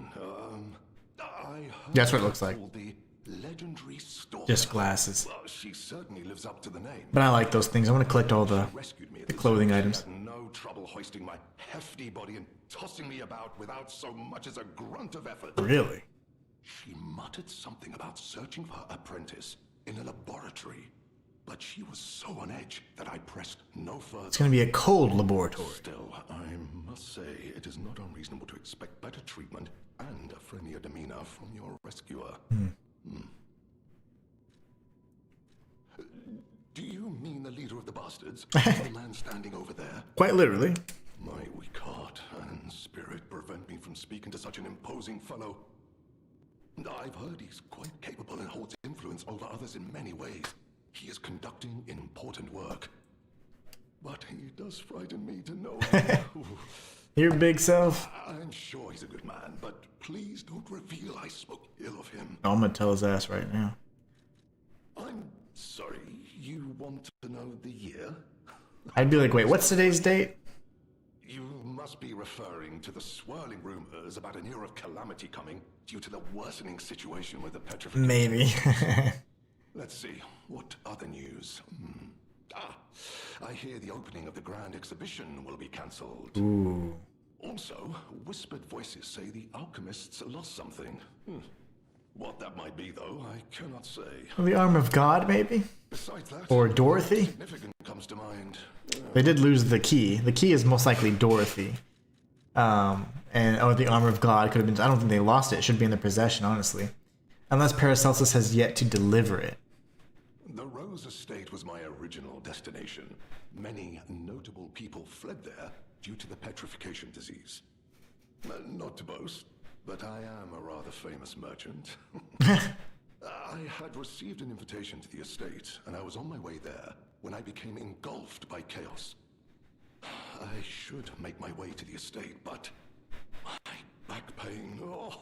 I heard That's what it looks like. called the legendary Stalker. Just glasses. Well, she certainly lives up to the name. But I like those things. I want to collect all the Rescued me at the this clothing time. items. She had no trouble hoisting my hefty body and tossing me about without so much as a grunt of effort. Really? She muttered something about searching for her apprentice in a laboratory, but she was so on edge that I pressed no further. It's going to be a cold laboratory. Still, I must say it is not unreasonable to expect better treatment and a friendlier demeanor from your rescuer. Do you mean the leader of the bastards? The man standing over there? Quite literally. My weak heart and spirit prevent me from speaking to such an imposing fellow. I've heard he's quite capable and holds influence over others in many ways. He is conducting important work. But he does frighten me to know. Your big self. I'm sure he's a good man, but please don't reveal I spoke ill of him. Oh, I'm going to tell his ass right now. I'm sorry, you want to know the year? I'd be like, wait, what's today's date? You must be referring to the swirling rumors about an era of calamity coming due to the worsening situation with the petrification. Maybe. Let's see, what other news? I hear the opening of the Grand Exhibition will be cancelled. Ooh. Also, whispered voices say the alchemists lost something. What that might be, though, I cannot say. The Arm of God, maybe? Besides that, Or Dorothy? significant comes to mind. They did lose the key. The key is most likely Dorothy. The Armor of God could have been... I don't think they lost it. It should be in their possession, honestly. Unless Paracelsus has yet to deliver it. The Rose Estate was my original destination. Many notable people fled there due to the petrification disease. Not to boast, but I am a rather famous merchant. I had received an invitation to the estate, and I was on my way there when I became engulfed by chaos. I should make my way to the estate, but my back pain... Oh,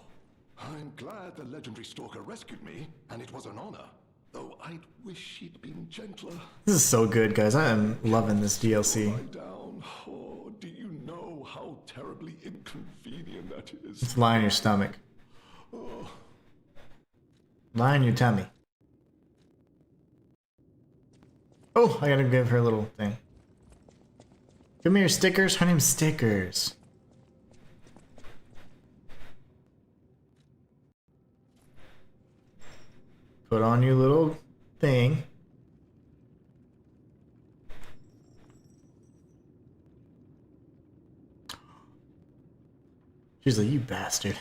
I'm glad the legendary Stalker rescued me, and it was an honor. Though I'd wish he'd been gentler. This is so good, guys. I am loving this DLC. Lie down. Oh, do you know how terribly inconvenient that is? Just lie on your stomach. Oh. Lie on your tummy. Oh, I gotta give her a little thing. Give me your stickers. Her name's Stickers. Put on your little thing. She's like, you bastard.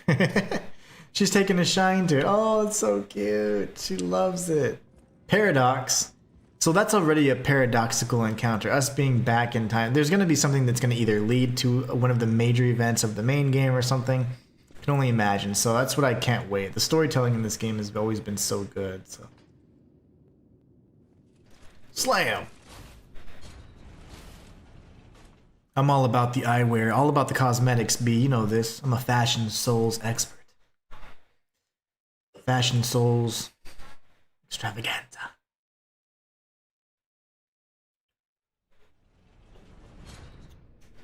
She's taking a shine to it. Oh, it's so cute. She loves it. Paradox. So that's already a paradoxical encounter. Us being back in time. There's going to be something that's going to either lead to one of the major events of the main game or something. I can only imagine. So that's what I can't wait. The storytelling in this game has always been so good. So. Slam! I'm all about the eyewear, all about the cosmetics, B. You know this. I'm a Fashion Souls expert. Fashion Souls extravaganza.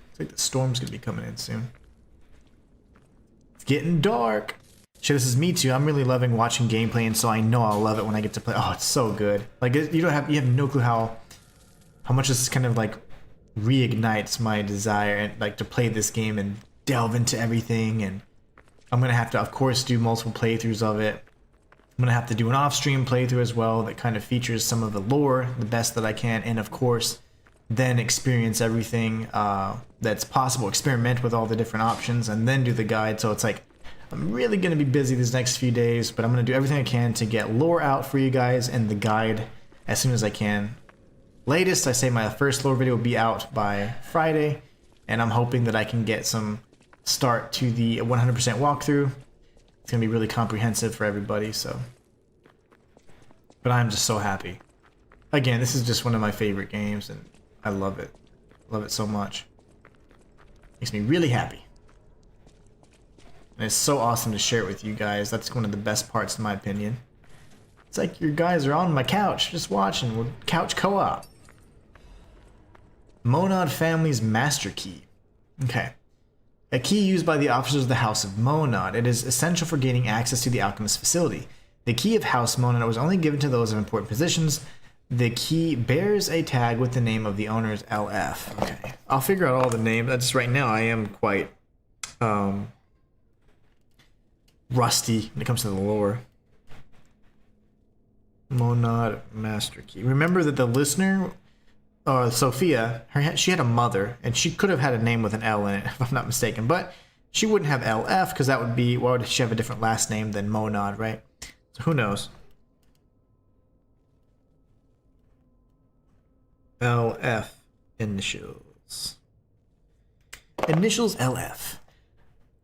Looks like the storm's gonna be coming in soon. It's getting dark. Shit, this is me too. I'm really loving watching gameplay, and so I know I'll love it when I get to play. Oh, it's so good. Like you have no clue how much this kind of like reignites my desire and like to play this game and delve into everything. And I'm gonna have to, of course, do multiple playthroughs of it. I'm gonna have to do an off-stream playthrough as well that kind of features some of the lore the best that I can, and of course, then experience everything that's possible. Experiment with all the different options, and then do the guide. So it's like I'm really gonna be busy these next few days, but I'm gonna do everything I can to get lore out for you guys and the guide as soon as I can. Latest, I say my first lore video will be out by Friday, and I'm hoping that I can get some start to the 100% walkthrough. It's gonna be really comprehensive for everybody, so. But I'm just so happy. Again, this is just one of my favorite games, and I love it. Love it so much. Makes me really happy. And it's so awesome to share it with you guys. That's one of the best parts, in my opinion. It's like you guys are on my couch, just watching. We're couch co-op. Monad Family's Master Key. Okay. A key used by the officers of the House of Monad. It is essential for gaining access to the alchemist facility. The key of House Monad was only given to those of important positions. The key bears a tag with the name of the owner's LF. Okay, I'll figure out all the names. Just right now, I am quite rusty when it comes to the lore. Monad Master Key. Remember that the listener, Sophia, she had a mother, and she could have had a name with an L in it, if I'm not mistaken. But she wouldn't have LF, because that would be, why would she have a different last name than Monad, right? So who knows? LF initials. Initials LF.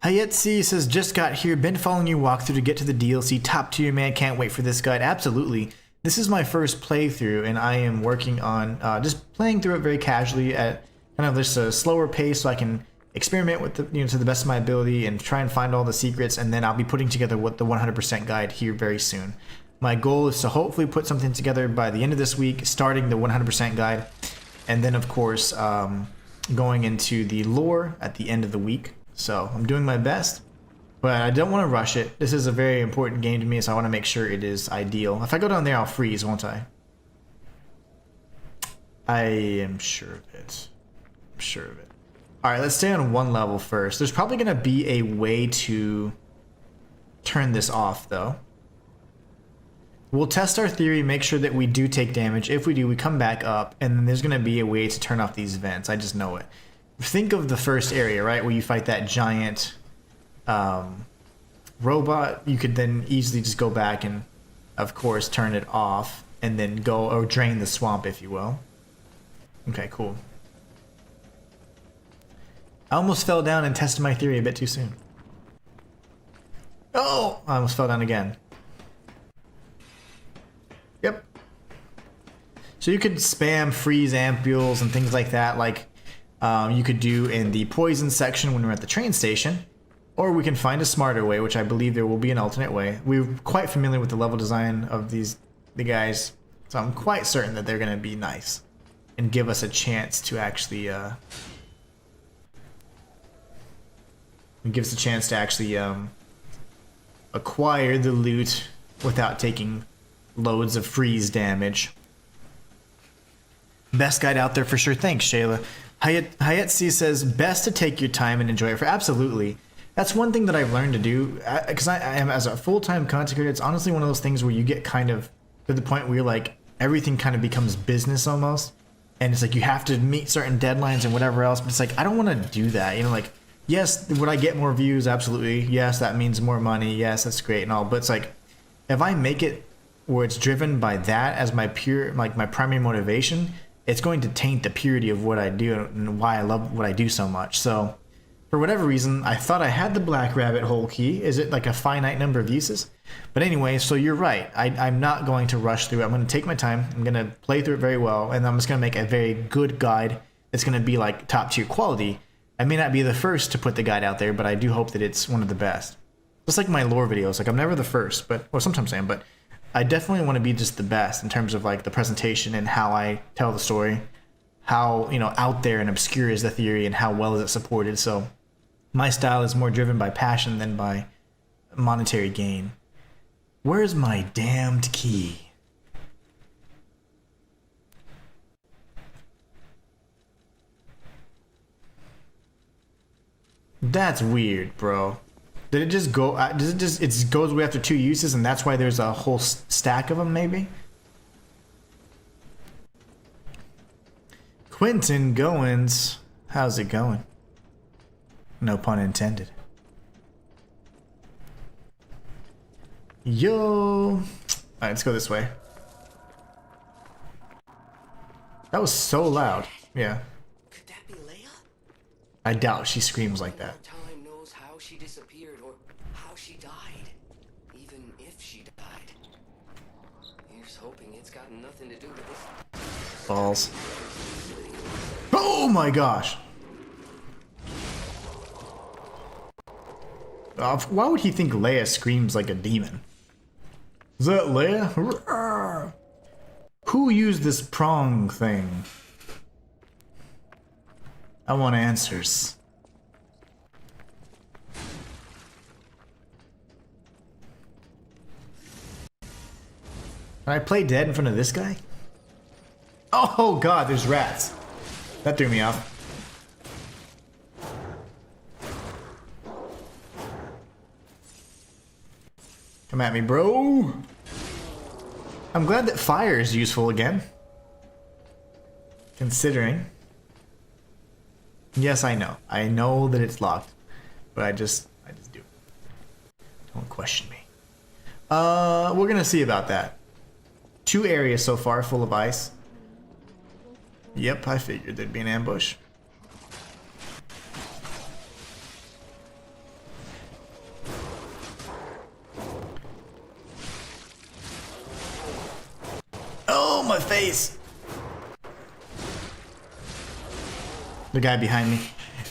Hayetsi says, just got here, been following your walkthrough to get to the DLC. Top tier, man, can't wait for this guide. Absolutely. This is my first playthrough, and I am working on just playing through it very casually at kind of just a slower pace so I can experiment with the, to the best of my ability and try and find all the secrets, and then I'll be putting together what the 100% guide here very soon. My goal is to hopefully put something together by the end of this week, starting the 100% guide, and then of course going into the lore at the end of the week. So I'm doing my best, but I don't want to rush it. This is a very important game to me, so I want to make sure it is ideal. If I go down there, I'll freeze, won't I? I am sure of it. I'm sure of it. Alright, let's stay on one level first. There's probably going to be a way to turn this off, though. We'll test our theory, make sure that we do take damage. If we do, we come back up, and then there's going to be a way to turn off these vents. I just know it. Think of the first area, right, where you fight that giant robot. You could then easily just go back and, of course, turn it off, and then go, or drain the swamp, if you will. Okay, cool. I almost fell down and tested my theory a bit too soon. Oh! I almost fell down again. Yep. So you could spam freeze ampules and things like that, like you could do in the poison section when we're at the train station, or we can find a smarter way, which I believe there will be an alternate way. We're quite familiar with the level design of the guys, so I'm quite certain that they're going to be nice and give us a chance to actually acquire the loot without taking loads of freeze damage. Best guide out there for sure. Thanks, Shayla. Hayetsi says, best to take your time and enjoy it. For absolutely. That's one thing that I've learned to do, because I am, as a full-time content creator, it's honestly one of those things where you get kind of to the point where you're like, everything kind of becomes business almost. And it's like you have to meet certain deadlines and whatever else, but it's like, I don't want to do that. Like, yes, would I get more views? Absolutely. Yes, that means more money. Yes, that's great and all. But it's like, if I make it where it's driven by that as my my primary motivation, it's going to taint the purity of what I do and why I love what I do so much. So for whatever reason, I thought I had the black rabbit hole key. Is it like a finite number of uses? But anyway, so you're right. I'm not going to rush through it. I'm going to take my time. I'm going to play through it very well, and I'm just going to make a very good guide. It's going to be like top tier quality. I may not be the first to put the guide out there, but I do hope that it's one of the best. Just like my lore videos. Like, I'm never the first, or sometimes I am, but I definitely want to be just the best in terms of like the presentation and how I tell the story, how, out there and obscure is the theory and how well is it supported. So my style is more driven by passion than by monetary gain. Where's my damned key? That's weird, bro. Did it just go? Does it just goes away after 2 uses, and that's why there's a whole stack of them, maybe? Quentin Goins, how's it going? No pun intended. Yo. All right, let's go this way. That was so loud. Yeah. Could that be Leia? I doubt she screams like that. Time knows how she disappeared or how she died, even if she died. Here's hoping it's got nothing to do with this. Balls. Oh my gosh. Why would he think Leia screams like a demon? Is that Leia? Rawr. Who used this prong thing? I want answers. Can I play dead in front of this guy? Oh god, there's rats. That threw me off. Come at me, bro. I'm glad that fire is useful again. Considering. Yes, I know. I know that it's locked. But I just do. Don't question me. We're gonna see about that. 2 areas so far full of ice. Yep, I figured there'd be an ambush. Oh, my face! The guy behind me.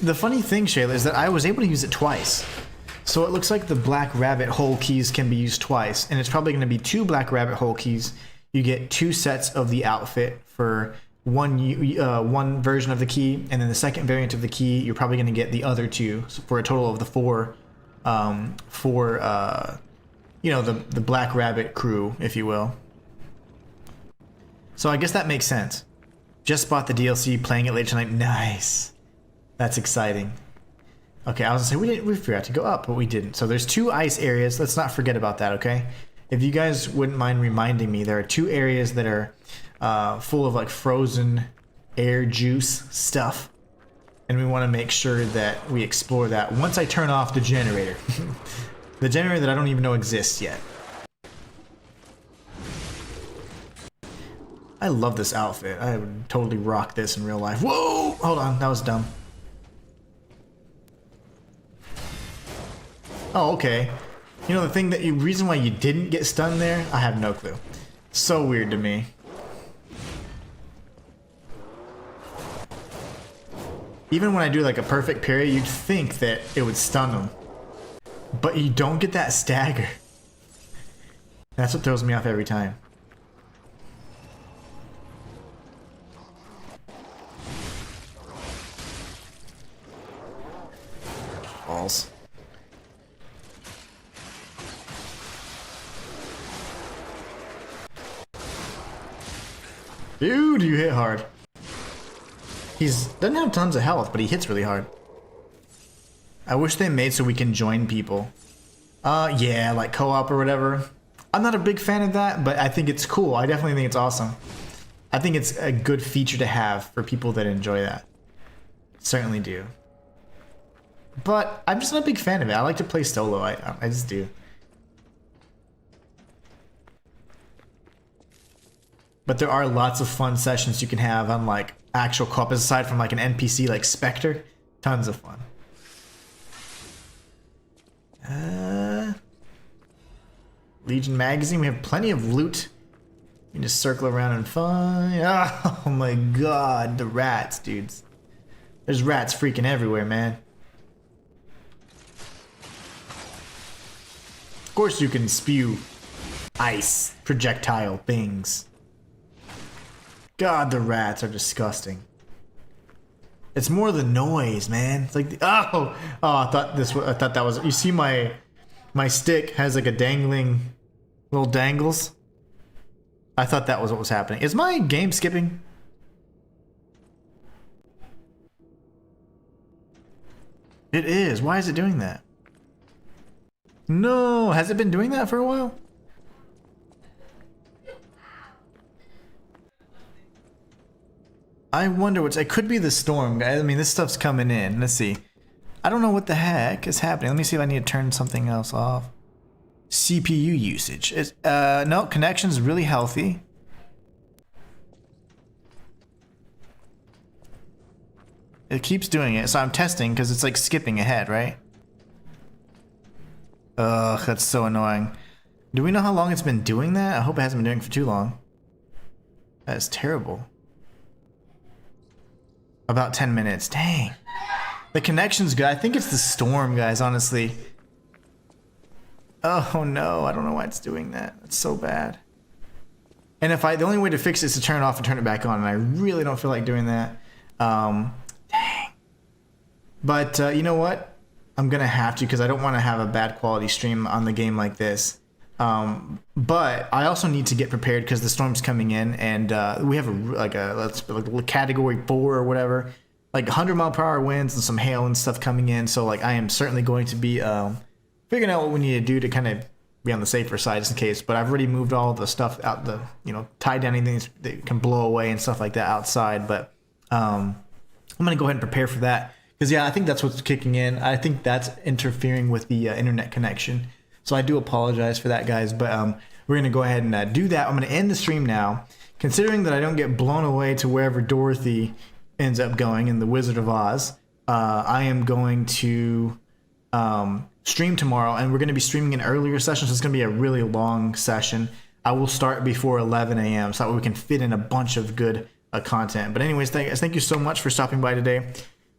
The funny thing, Shayla, is that I was able to use it twice. So it looks like the black rabbit hole keys can be used twice, and it's probably going to be 2 black rabbit hole keys. You get 2 sets of the outfit for one version of the key, and then the second variant of the key, you're probably going to get the other 2, so for a total of the 4, you know, the black rabbit crew, if you will. So I guess that makes sense. Just bought the DLC, playing it late tonight. Nice. That's exciting. Okay, I was gonna say we forgot to go up, but we didn't. So there's 2 ice areas. Let's not forget about that, okay? If you guys wouldn't mind reminding me, there are 2 areas that are full of like frozen air juice stuff, and we want to make sure that we explore that once I turn off the generator. The generator that I don't even know exists yet. I love this outfit. I would totally rock this in real life. Whoa! Hold on, that was dumb. Oh, okay. You know the thing that reason why you didn't get stunned there? I have no clue. So weird to me. Even when I do like a perfect parry, you'd think that it would stun them. But you don't get that stagger. That's what throws me off every time. Balls. Dude, you hit hard. Doesn't have tons of health, but he hits really hard. I wish they made so we can join people. Yeah, like co-op or whatever. I'm not a big fan of that, but I think it's cool. I definitely think it's awesome. I think it's a good feature to have for people that enjoy that. Certainly do. But I'm just not a big fan of it. I like to play solo. I just do. But there are lots of fun sessions you can have on like actual co-op, aside from like an NPC like Spectre. Tons of fun. Legion magazine. We have plenty of loot. You can just circle around and find. Oh my god, the rats, dudes. There's rats freaking everywhere, man. Of course you can spew ice projectile things. God, the rats are disgusting. It's more the noise, man. It's like I thought that was. You see my stick has like a dangling little dangles. I thought that was what was happening. Is my game skipping? It is. Why is it doing that? No, has it been doing that for a while? I wonder what's. It could be the storm, guys. I mean, this stuff's coming in. Let's see. I don't know what the heck is happening. Let me see if I need to turn something else off. CPU usage. No, connection's really healthy. It keeps doing it, so I'm testing because it's like skipping ahead, right? Ugh, that's so annoying. Do we know how long it's been doing that? I hope it hasn't been doing it for too long. That is terrible. About 10 minutes. Dang. The connection's good. I think it's the storm, guys, honestly. Oh no, I don't know why it's doing that. That's so bad. And the only way to fix it is to turn it off and turn it back on, and I really don't feel like doing that. Dang. But you know what? I'm gonna have to, because I don't want to have a bad quality stream on the game like this. But I also need to get prepared because the storm's coming in, and we have a category 4 or whatever, like 100-mile-per-hour winds and some hail and stuff coming in. So like I am certainly going to be figuring out what we need to do to kind of be on the safer side just in case. But I've already moved all the stuff out, the tied down anything that can blow away and stuff like that outside. But I'm gonna go ahead and prepare for that because I think that's what's kicking in. I think that's interfering with the internet connection. So I do apologize for that, guys, but we're going to go ahead and do that. I'm going to end the stream now. Considering that I don't get blown away to wherever Dorothy ends up going in The Wizard of Oz, I am going to stream tomorrow, and we're going to be streaming an earlier session, so it's going to be a really long session. I will start before 11 a.m. so that way we can fit in a bunch of good content. But anyways, thank you so much for stopping by today.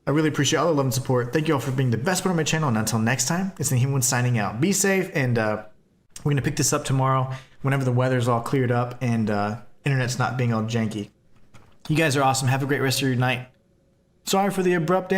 I really appreciate all the love and support. Thank you all for being the best part of my channel. And until next time, it's the Inhuman signing out. Be safe, and we're going to pick this up tomorrow whenever the weather's all cleared up and internet's not being all janky. You guys are awesome. Have a great rest of your night. Sorry for the abrupt end.